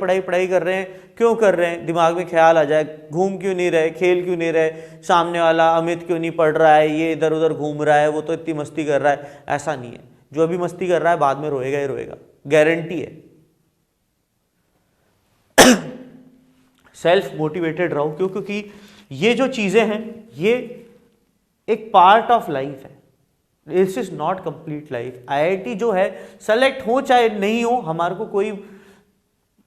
कर रहे हैं, क्यों कर रहे हैं, दिमाग में ख्याल आ जाए, घूम क्यों नहीं रहे, खेल क्यों नहीं रहे, सामने वाला अमित क्यों नहीं पढ़ रहा है, ये इधर उधर घूम रहा है, वो तो इतनी मस्ती कर रहा है। ऐसा नहीं है, जो अभी मस्ती कर रहा है बाद में रोएगा ही रोएगा, गारंटी है। सेल्फ मोटिवेटेड रहो, क्योंकि ये जो चीजें हैं ये एक पार्ट ऑफ लाइफ है, this is not complete life. IIT जो है सेलेक्ट हो चाहे नहीं हो, हमारे को कोई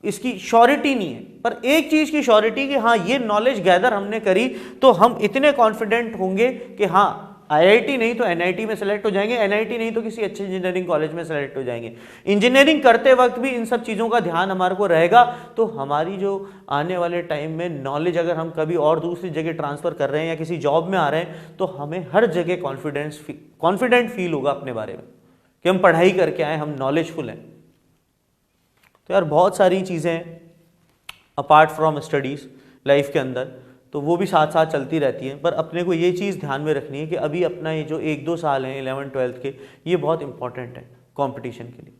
इसकी श्योरिटी नहीं है, पर एक चीज की श्योरिटी कि हाँ ये नॉलेज गैदर हमने करी तो हम इतने कॉन्फिडेंट होंगे कि हाँ IIT नहीं तो NIT में सेलेक्ट हो जाएंगे, NIT नहीं तो किसी अच्छे इंजीनियरिंग कॉलेज में सेलेक्ट हो जाएंगे। इंजीनियरिंग करते वक्त भी इन सब चीज़ों का ध्यान हमारे को रहेगा, तो हमारी जो आने वाले टाइम में नॉलेज अगर हम कभी और दूसरी जगह ट्रांसफ़र कर रहे हैं या किसी जॉब में आ रहे हैं तो हमें हर जगह कॉन्फिडेंट फील होगा अपने बारे में कि हम पढ़ाई करके आए, हम नॉलेजफुल हैं। तो यार बहुत सारी चीज़ें अपार्ट फ्रॉम स्टडीज़ लाइफ के अंदर, तो वो भी साथ साथ चलती रहती हैं। पर अपने को ये चीज़ ध्यान में रखनी है कि अभी अपना ये जो 1-2 साल हैं 11th-12th के, ये बहुत इंपॉर्टेंट है कंपटीशन के लिए।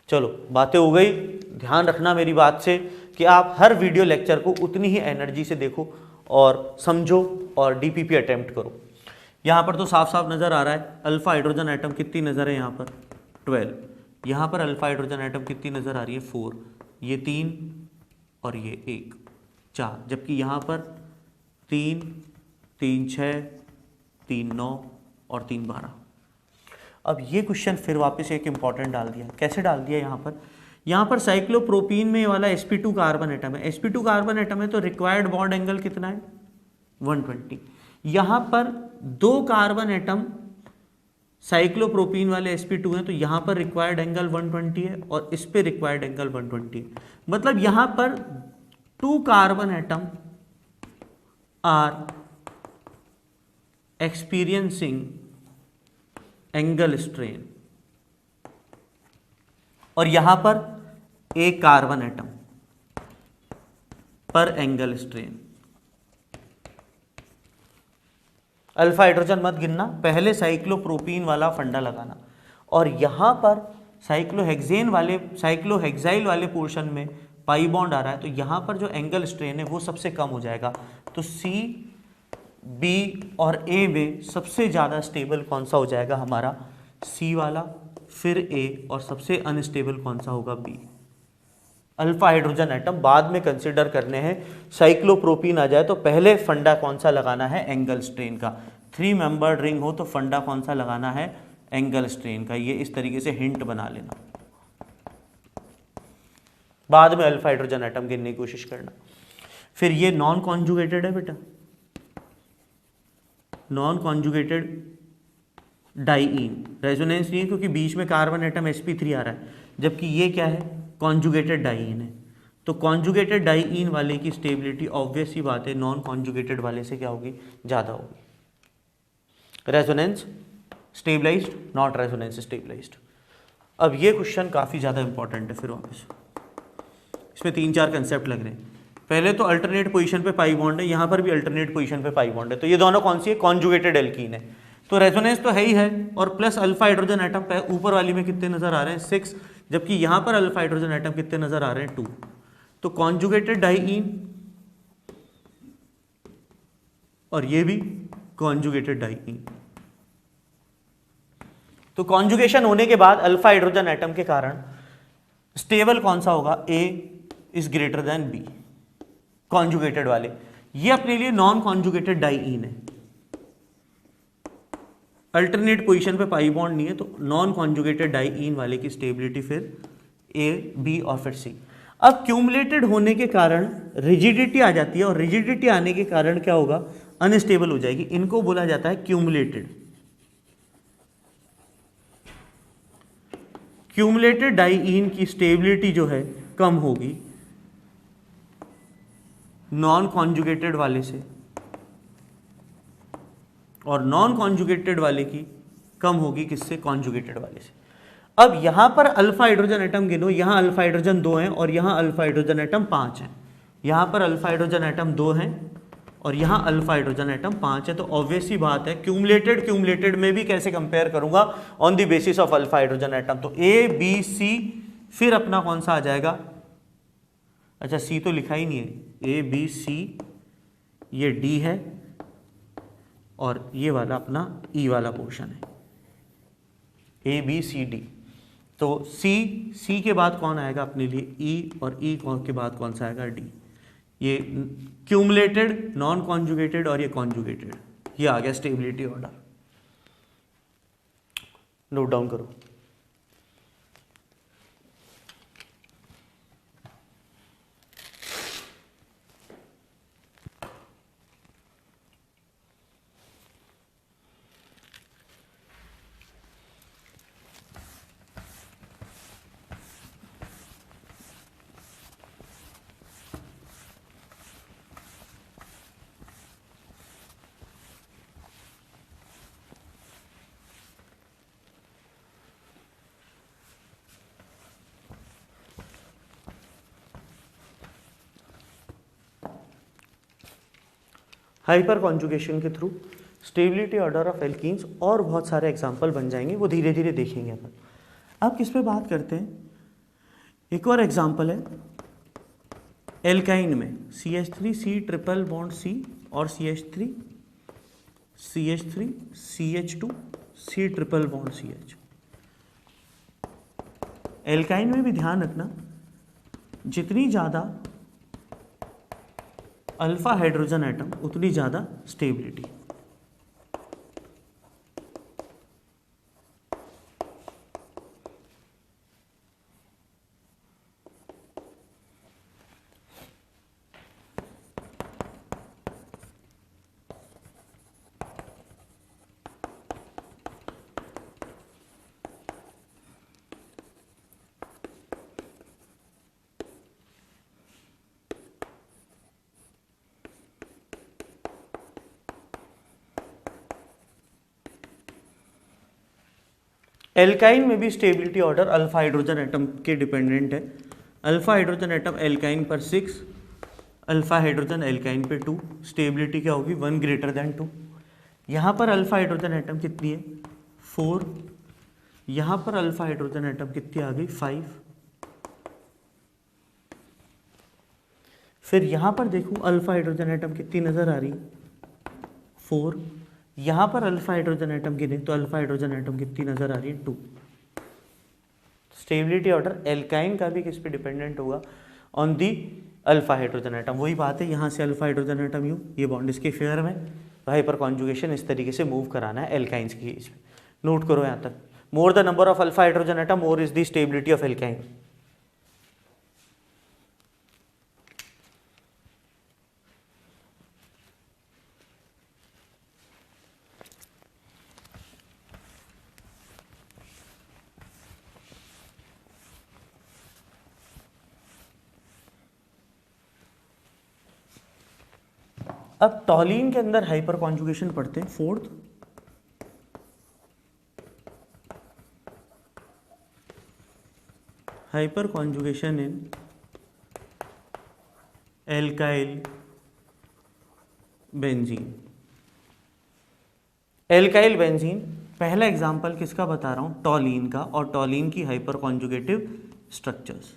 चलो बातें हो गई, ध्यान रखना मेरी बात से कि आप हर वीडियो लेक्चर को उतनी ही एनर्जी से देखो और समझो और डीपीपी अटेम्प्ट करो। यहाँ पर तो साफ साफ नज़र आ रहा है अल्फा हाइड्रोजन एटम कितनी नज़र है यहाँ पर 12, यहाँ पर अल्फा हाइड्रोजन एटम कितनी नज़र आ रही है 4, ये 3 और ये 1 4, जबकि यहाँ पर 3 3 6 3 9 और 3 12। अब ये क्वेश्चन फिर वापस एक इंपॉर्टेंट डाल दिया। कैसे डाल दिया यहाँ पर साइक्लोप्रोपीन में वाला sp2 कार्बन एटम है, sp2 कार्बन एटम है तो रिक्वायर्ड बॉन्ड एंगल कितना है 120। यहाँ पर 2 कार्बन एटम साइक्लोप्रोपीन वाले sp2 हैं तो यहाँ पर रिक्वायर्ड एंगल 120 है और इस पे रिक्वायर्ड एंगल 120 है। मतलब यहाँ पर 2 carbon atom are experiencing angle strain और यहां पर एक कार्बन एटम पर एंगल स्ट्रेन। अल्फा हाइड्रोजन मत गिनना, पहले साइक्लोप्रोपीन वाला फंडा लगाना। और यहां पर साइक्लोहेक्साइल वाले पोर्शन में पाई बॉन्ड आ रहा है तो यहां पर जो एंगल स्ट्रेन है वो सबसे कम हो जाएगा। तो सी बी और ए में सबसे ज़्यादा स्टेबल कौन सा हो जाएगा हमारा सी वाला, फिर ए और सबसे अनस्टेबल कौन सा होगा बी। अल्फा हाइड्रोजन एटम बाद में कंसिडर करने हैं। साइक्लोप्रोपीन आ जाए तो पहले फंडा कौन सा लगाना है एंगल स्ट्रेन का। 3 मेंबर्ड रिंग हो तो फंडा कौन सा लगाना है एंगल स्ट्रेन का। ये इस तरीके से हिंट बना लेना, बाद में अल्फा हाइड्रोजन एटम गिनने की कोशिश करना। फिर ये नॉन कॉन्जुगेटेड है बेटा, नॉन कॉन्जुगेटेड डाइईन, रेजोनेंस नहीं है क्योंकि बीच में कार्बन एटम sp3 आ रहा है, जबकि ये क्या है कॉन्जुगेटेड डाइईन है। तो कॉन्जुगेटेड डाइईन वाले की स्टेबिलिटी ऑब्वियस ही बात है नॉन कॉन्जुगेटेड वाले से क्या होगी ज़्यादा होगी। Resonance stabilized, not resonance stabilized. अब ये क्वेश्चन काफ़ी ज़्यादा इंपॉर्टेंट है। फिर वापस इसमें 3-4 कंसेप्ट लग रहे हैं। पहले तो अल्टरनेट पोजीशन पे पाई बॉन्ड है, यहाँ पर भी अल्टरनेट पोजीशन पे पाई बॉन्ड है, तो ये दोनों कौन सी है कॉन्जुगेटेड एल्कीन है। तो रेजोनेंस तो है ही है और प्लस अल्फा हाइड्रोजन एटम पे ऊपर वाली में कितने नजर आ रहे हैं 6, जबकि यहाँ पर अल्फा हाइड्रोजन एटम कितने नजर आ रहे हैं 2। तो कॉन्जुगेटेड डाइईन और ये भी कॉन्जुगेटेड डाइईन। तो कॉन्जुगेशन होने के बाद अल्फा हाइड्रोजन एटम के कारण स्टेबल कौन सा होगा A is greater than B, conjugated वाले। ये अपने लिए नॉन कॉन्जुगेटेड डाइईन है, अल्टरनेट पोजीशन पे पाई बॉन्ड नहीं है, तो नॉन कॉन्जुगेटेड डाइईन वाले की स्टेबिलिटी फिर ए बी और फिर सी। अब क्यूमुलेटेड होने के कारण रिजिडिटी आ जाती है और रिजिडिटी आने के कारण क्या होगा अनस्टेबल हो जाएगी। इनको बोला जाता है क्यूमुलेटेड। क्यूमुलेटेड डाइईन की स्टेबिलिटी जो है कम होगी नॉन कॉन्जुगेटेड वाले से और नॉन कॉन्जुगेटेड वाले की कम होगी किससे कॉन्जुगेटेड वाले से। अब यहां पर अल्फा हाइड्रोजन एटम गिनो, यहां अल्फा हाइड्रोजन 2 हैं और यहां अल्फा हाइड्रोजन एटम 5 हैं। यहां पर अल्फा हाइड्रोजन एटम 2 हैं और यहां अल्फा हाइड्रोजन एटम 5 है। तो ऑब्वियस ही बात है क्यूमुलेटेड में भी कैसे कंपेयर करूंगा on the basis of alpha hydrogen atom. तो ए बी सी फिर अपना कौन सा आ जाएगा, अच्छा सी तो लिखा ही नहीं है, ए बी सी ये डी है और ये वाला अपना ई वाला पोर्शन है ए बी सी डी। तो सी के बाद कौन आएगा अपने लिए ई और ई के बाद कौन सा आएगा डी। ये क्यूमुलेटेड नॉन कॉन्जुगेटेड और ये कॉन्जुगेटेड, ये आ गया स्टेबिलिटी ऑर्डर। नोट डाउन करो। हाइपर कॉन्जुगेशन के through stability order of alkenes, और बहुत सारे एग्जाम्पल बन जाएंगे, वो धीरे धीरे देखेंगे अपन। अब किस पे बात करते हैं, एक और एग्जाम्पल है एल्काइन में CH3 C triple bond C और CH3 CH2 C triple bond CH। Alkyne में भी ध्यान रखना, जितनी ज़्यादा अल्फा हाइड्रोजन एटम उतनी ज़्यादा स्टेबिलिटी। एल्काइन में भी stability order alpha hydrogen atom के डिपेंडेंट है। अल्फा हाइड्रोजन एटम एल्काइन पर 6, अल्फा हाइड्रोजन एल्काइन पे 2, स्टेबिलिटी क्या होगी 1 ग्रेटर देन 2। यहाँ पर अल्फा हाइड्रोजन एटम कितनी है 4, यहाँ पर अल्फा हाइड्रोजन एटम कितनी आ गई 5। फिर यहाँ पर देखूँ अल्फा हाइड्रोजन एटम कितनी नज़र आ रही 4, यहाँ पर अल्फा हाइड्रोजन एटम गिने तो अल्फा हाइड्रोजन एटम कितनी नज़र आ रही है 2। स्टेबिलिटी ऑर्डर एल्काइन का भी किस पे डिपेंडेंट होगा, on the alpha hydrogen atom. वही बात है, यहाँ से अल्फा हाइड्रोजन एटम यू, ये बॉन्ड इसके फेवर में, तो हाइपर कॉन्जुगेशन इस तरीके से मूव कराना है एल्काइंस की केस में। नोट करो यहाँ तक, more the number of alpha hydrogen atom more is the stability of alkyne. अब टॉलीन के अंदर हाइपर कॉन्जुगेशन पढ़ते हैं, fourth hyper conjugation in alkyl benzene. Alkyl benzene पहला एग्जांपल किसका बता रहा हूं, टॉलीन का, और टॉलीन की hyper conjugative structures.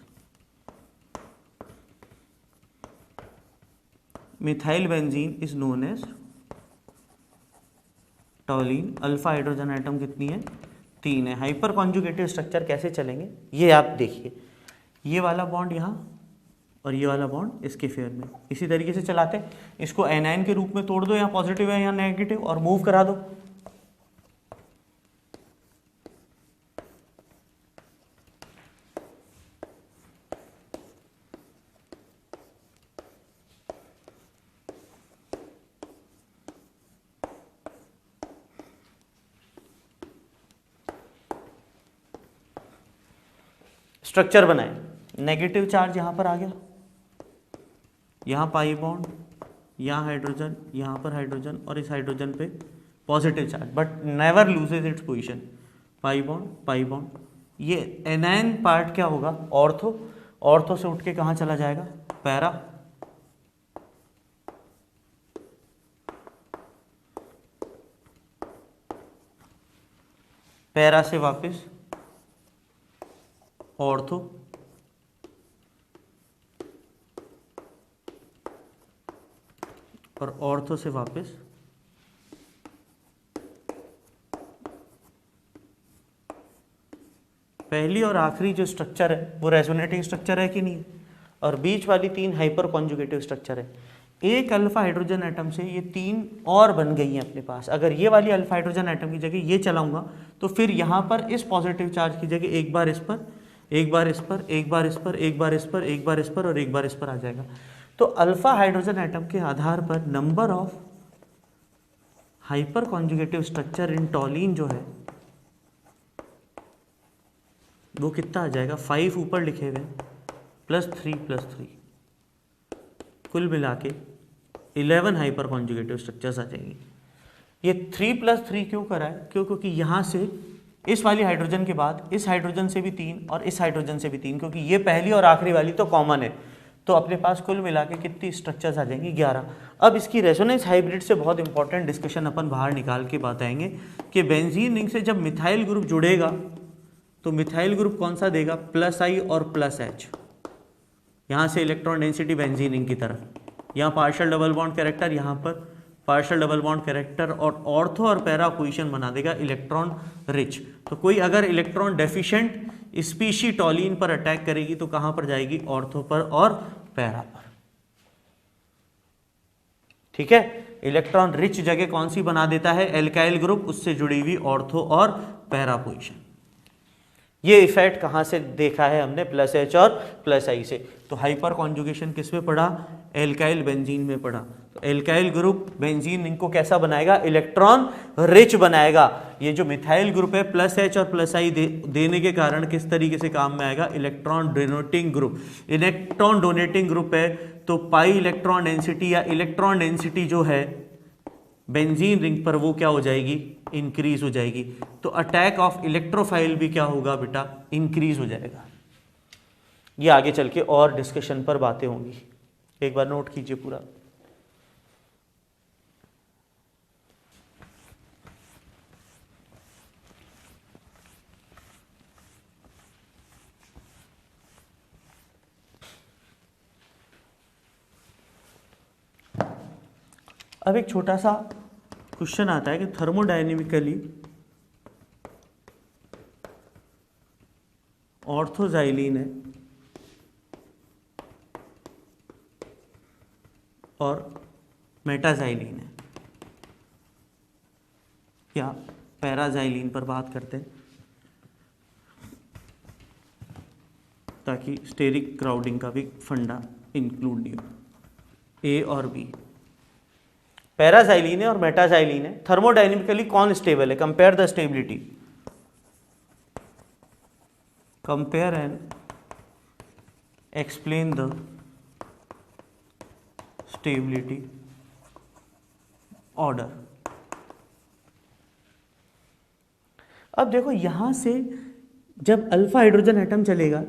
Methyl benzene is known as toluene. Alpha hydrogen atom कितनी है 3 है। हाइपर कॉन्जुगेटिव स्ट्रक्चर कैसे चलेंगे ये आप देखिए, ये वाला बॉन्ड यहाँ और ये वाला बॉन्ड इसके फेयर में, इसी तरीके से चलाते हैं। इसको एनायन के रूप में तोड़ दो, यहाँ पॉजिटिव है यहाँ नेगेटिव, और मूव करा दो। स्ट्रक्चर बनाए, नेगेटिव चार्ज यहाँ पर आ गया, यहाँ पाई बॉन्ड, यहाँ हाइड्रोजन, यहाँ पर हाइड्रोजन, और इस हाइड्रोजन पे positive charge, but never loses its position. Pi bond, ये एनायन पार्ट क्या होगा ऑर्थो, ऑर्थो से उठ के कहाँ चला जाएगा पैरा, पैरा से वापस ऑर्थो, और ऑर्थो से वापस पहली और आखिरी जो स्ट्रक्चर है वो रेजोनेटिंग स्ट्रक्चर है कि नहीं, और बीच वाली 3 हाइपर कॉन्जुगेटिव स्ट्रक्चर है। एक अल्फा हाइड्रोजन एटम से ये 3 और बन गई हैं अपने पास। अगर ये वाली अल्फा हाइड्रोजन एटम की जगह ये चलाऊंगा तो फिर यहाँ पर इस पॉजिटिव चार्ज की जगह एक बार इस पर, एक बार इस पर, एक बार इस पर, एक बार इस पर, एक बार इस पर, और एक बार इस पर आ जाएगा। तो अल्फा हाइड्रोजन एटम के आधार पर number of hyper conjugative structure in toluene जो है वो कितना आ जाएगा, 5 ऊपर लिखे हुए +3 कुल मिला के 11 हाइपर कॉन्जुगेटिव स्ट्रक्चर्स आ जाएंगे। ये 3+3 क्यों करा है, क्योंकि यहाँ से इस वाली हाइड्रोजन के बाद इस हाइड्रोजन से भी 3 और इस हाइड्रोजन से भी 3, क्योंकि ये पहली और आखिरी वाली तो कॉमन है, तो अपने पास कुल मिला के कितनी स्ट्रक्चर्स आ जाएंगी 11। अब इसकी रेजोनेंस हाइब्रिड से बहुत इंपॉर्टेंट डिस्कशन अपन बाहर निकाल के बताएंगे कि बेंजीन रिंग से जब मिथाइल ग्रुप जुड़ेगा तो मिथाइल ग्रुप कौन सा देगा, +I और +H। यहाँ से इलेक्ट्रॉन डेंसिटी बेंजीन रिंग की तरफ, यहाँ पार्शियल डबल बॉन्ड कैरेक्टर, यहाँ पर पार्शियल डबल बॉन्ड कैरेक्टर, और ऑर्थो और पैरा पोजीशन बना देगा इलेक्ट्रॉन रिच। तो कोई अगर इलेक्ट्रॉन डेफिशिएंट स्पीशी टॉलिन पर अटैक करेगी तो कहां पर जाएगी, ऑर्थो पर और पैरा पर। ठीक है, इलेक्ट्रॉन रिच जगह कौन सी बना देता है, एल्काइल ग्रुप, उससे जुड़ी हुई ऑर्थो और पैरा पोजीशन। ये इफेक्ट कहां से देखा है हमने, +H और +I से। तो हाइपर कॉन्जुगेशन किस में पढ़ा, एल्काइल बेंजीन में पढ़ा। तो एल्काइल ग्रुप बेंजीन रिंग को कैसा बनाएगा, इलेक्ट्रॉन रिच बनाएगा। ये जो मिथाइल ग्रुप है +H और +I देने के कारण किस तरीके से काम में आएगा, electron donating group. Electron donating group है तो पाई इलेक्ट्रॉन डेंसिटी या इलेक्ट्रॉन डेंसिटी जो है बेंजीन रिंग पर वो क्या हो जाएगी, इंक्रीज हो जाएगी। तो अटैक ऑफ इलेक्ट्रोफाइल भी क्या होगा बेटा, इंक्रीज हो जाएगा। ये आगे चल के और डिस्कशन पर बातें होंगी, एक बार नोट कीजिए पूरा। अब एक छोटा सा क्वेश्चन आता है कि थर्मोडायनेमिकली ऑर्थोजाइलिन है और मेटाजाइलिन है, या पैराजाइलिन पर बात करते हैं ताकि स्टेरिक क्राउडिंग का भी फंडा इंक्लूड नहीं हो। ए और बी पैराजाइलिन है और मेटाजाइलिन है, थर्मोडायनेमिकली कौन स्टेबल है, compare the stability, compare and explain the stability order. अब देखो यहां से जब अल्फा हाइड्रोजन एटम चलेगा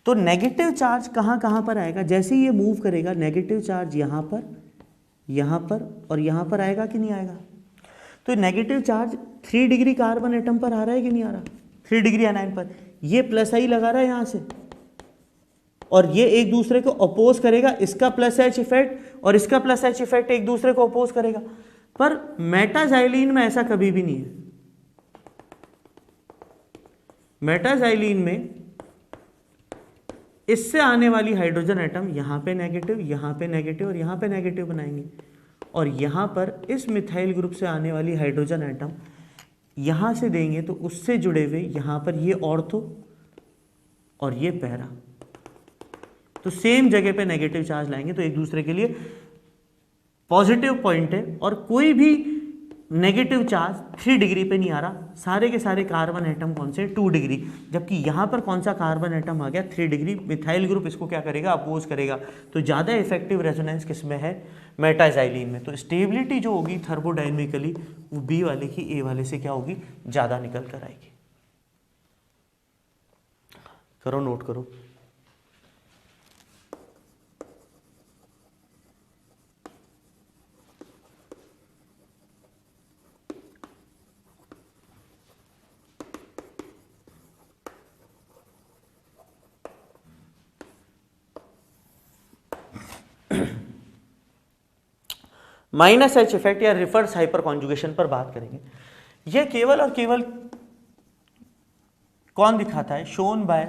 तो नेगेटिव चार्ज कहाँ पर आएगा, जैसे ये मूव करेगा नेगेटिव चार्ज यहाँ पर और यहाँ पर आएगा कि नहीं आएगा। तो negative charge 3 degree carbon atom पर आ रहा है कि नहीं आ रहा, 3 डिग्री एनायन पर। ये +I लगा रहा है यहाँ से और ये एक दूसरे को अपोज करेगा, इसका +H इफेक्ट और इसका +H इफेक्ट एक दूसरे को अपोज करेगा। पर मेटाजाइलिन में ऐसा कभी भी नहीं है। मेटाजाइलिन में इससे आने वाली हाइड्रोजन एटम यहाँ पे नेगेटिव, यहाँ पे नेगेटिव और यहाँ पे नेगेटिव बनाएंगे, और यहाँ पर इस मिथाइल ग्रुप से आने वाली हाइड्रोजन एटम यहाँ से देंगे तो उससे जुड़े हुए यहाँ पर ये ऑर्थो और ये पैरा, तो सेम जगह पे नेगेटिव चार्ज लाएंगे तो एक दूसरे के लिए पॉजिटिव पॉइंट है। और कोई भी नेगेटिव चार्ज 3 डिग्री पे नहीं आ रहा, सारे के सारे कार्बन एटम कौन से 2 डिग्री, जबकि यहाँ पर कौन सा कार्बन एटम आ गया 3 डिग्री। मिथाइल ग्रुप इसको क्या करेगा, अपोज करेगा। तो ज़्यादा इफेक्टिव रेजोनेंस किस में है, मेटाजाइलिन में। तो स्टेबिलिटी जो होगी थर्मोडायनेमिकली वो बी वाले की ए वाले से क्या होगी, ज़्यादा निकल कर आएगी। करो नोट करो। -H इफेक्ट या रिवर्स हाइपर कॉन्जुगेशन पर बात करेंगे। यह केवल और केवल कौन दिखाता है, shown by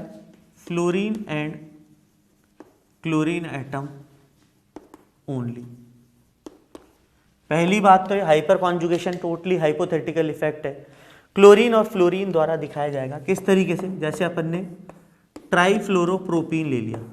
fluorine and chlorine atom only. पहली बात तो ये hyper conjugation totally hypothetical effect है, क्लोरीन और फ्लोरीन द्वारा दिखाया जाएगा। किस तरीके से, जैसे अपन ने ट्राईफ्लोरोप्रोपीन ले लिया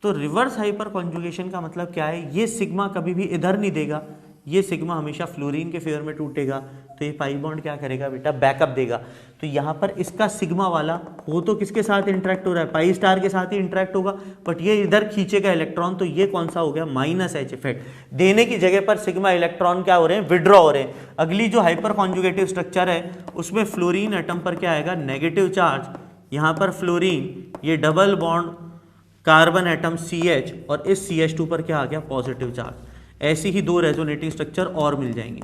तो रिवर्स हाइपर कॉन्जुगेशन का मतलब क्या है, ये सिग्मा कभी भी इधर नहीं देगा, ये सिग्मा हमेशा फ्लोरीन के फेवर में टूटेगा। तो ये पाई बॉन्ड क्या करेगा बेटा, बैकअप देगा। तो यहाँ पर इसका सिग्मा वाला वो तो किसके साथ इंटरेक्ट हो रहा है, पाई स्टार के साथ ही इंटरेक्ट होगा, बट ये इधर खींचेगा इलेक्ट्रॉन, तो ये कौन सा हो गया, माइनस एच इफेक्ट। देने की जगह पर सिग्मा इलेक्ट्रॉन क्या हो रहे हैं, विड्रॉ हो रहे हैं। अगली जो हाइपर कॉन्जुगेटिव स्ट्रक्चर है उसमें फ्लोरीन एटम पर क्या आएगा, नेगेटिव चार्ज, यहाँ पर फ्लोरीन, ये double bond carbon atom CH, और इस CH2 पर क्या आ गया, पॉजिटिव चार्ज। ऐसी ही दो रेजोनेटिंग स्ट्रक्चर और मिल जाएंगे,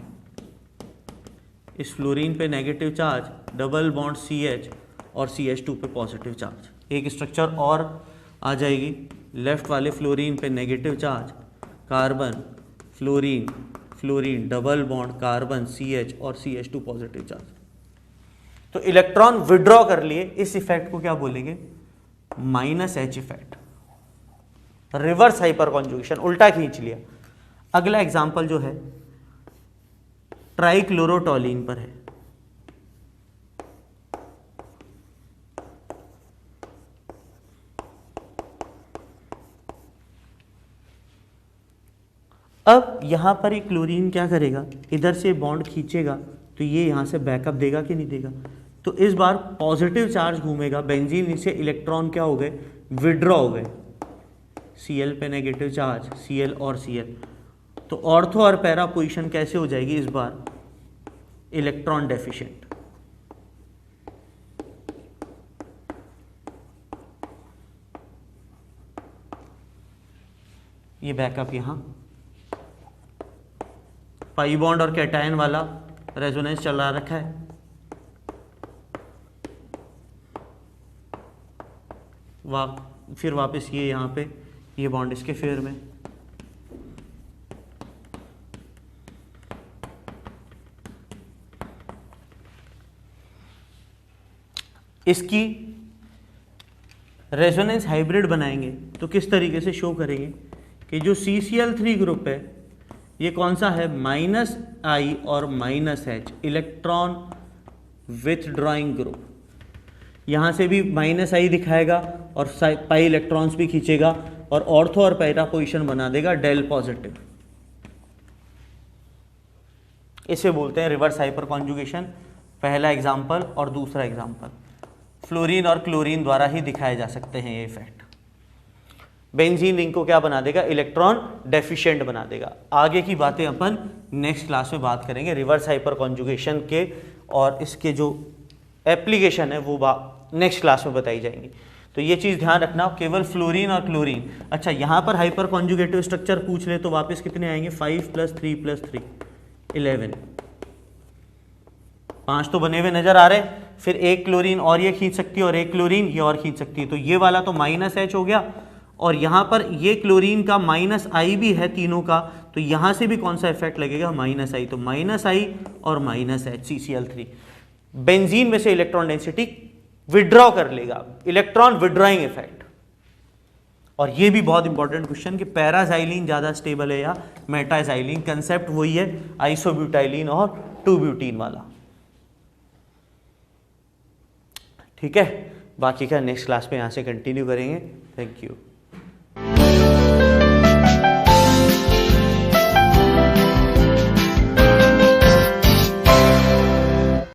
इस फ्लोरीन पे negative charge, double bond CH और CH2 पे पॉजिटिव चार्ज। एक स्ट्रक्चर और आ जाएगी, लेफ्ट वाले फ्लोरीन पे negative charge, carbon, fluorine, fluorine, double bond carbon CH और CH2 पॉजिटिव चार्ज। तो इलेक्ट्रॉन विड्रॉ कर लिए, इस इफेक्ट को क्या बोलेंगे, minus H effect, reverse hyper conjugation, उल्टा खींच लिया। अगला एग्जांपल जो है ट्राइक्लोरोटोलिन पर है। अब यहां पर एक क्लोरीन क्या करेगा, इधर से बॉन्ड खींचेगा, तो ये यहां से बैकअप देगा कि नहीं देगा, तो इस बार पॉजिटिव चार्ज घूमेगा, बेंजीन से इलेक्ट्रॉन क्या हो गए, विड्रॉ हो गए, Cl पे नेगेटिव चार्ज, Cl और Cl, तो ऑर्थो और पैरा पोजीशन कैसे हो जाएगी, इस बार इलेक्ट्रॉन डेफिशिएंट। ये बैकअप यहां, पाई बॉन्ड और कैटायन वाला रेजोनेंस चला रखा है, फिर वापस ये यहाँ पे ये बॉन्ड इसके फेवर में, इसकी रेजोनेंस हाइब्रिड बनाएंगे तो किस तरीके से शो करेंगे कि जो CCl3 ग्रुप है ये कौन सा है, -I और -H, इलेक्ट्रॉन विथड्रॉइंग ग्रुप। यहाँ से भी -I दिखाएगा और पाई इलेक्ट्रॉन्स भी खींचेगा और ऑर्थो और पैरा पोजीशन बना देगा डेल पॉजिटिव। इसे बोलते हैं रिवर्स हाइपर कॉन्जुगेशन। पहला एग्जाम्पल और दूसरा एग्जाम्पल फ्लोरीन और क्लोरीन द्वारा ही दिखाए जा सकते हैं ये इफेक्ट। बेंजीन रिंग को क्या बना देगा, इलेक्ट्रॉन डेफिशिएंट बना देगा। आगे की बातें अपन नेक्स्ट क्लास में बात करेंगे रिवर्स हाइपर कॉन्जुगेशन के, और इसके जो एप्लीकेशन है वो नेक्स्ट क्लास में बताई जाएंगी। तो ये चीज़ ध्यान रखना, केवल फ्लोरीन और क्लोरीन। अच्छा, यहाँ पर हाइपर कॉन्जुगेटिव स्ट्रक्चर पूछ ले तो वापस कितने आएंगे, 5 + 3 + 3 11, 5 तो बने हुए नजर आ रहे। फिर एक क्लोरीन और ये खींच सकती है और एक क्लोरीन ये और खींच सकती है, तो ये वाला तो -H हो गया, और यहाँ पर ये क्लोरीन का -I भी है तीनों का, तो यहाँ से भी कौन सा इफेक्ट लगेगा, -I, तो -I और -H CCl3। बेंजीन में से इलेक्ट्रॉन डेंसिटी विड्रॉ कर लेगा, इलेक्ट्रॉन विड्रॉइंग इफेक्ट। और ये भी बहुत इंपॉर्टेंट क्वेश्चन कि पैराजाइलिन ज़्यादा स्टेबल है या मेटाजाइलिन, कंसेप्ट वही है आइसोब्यूटाइलिन और 2-ब्यूटीन वाला। ठीक है, बाकी का नेक्स्ट क्लास में यहाँ से कंटिन्यू करेंगे। Thank you.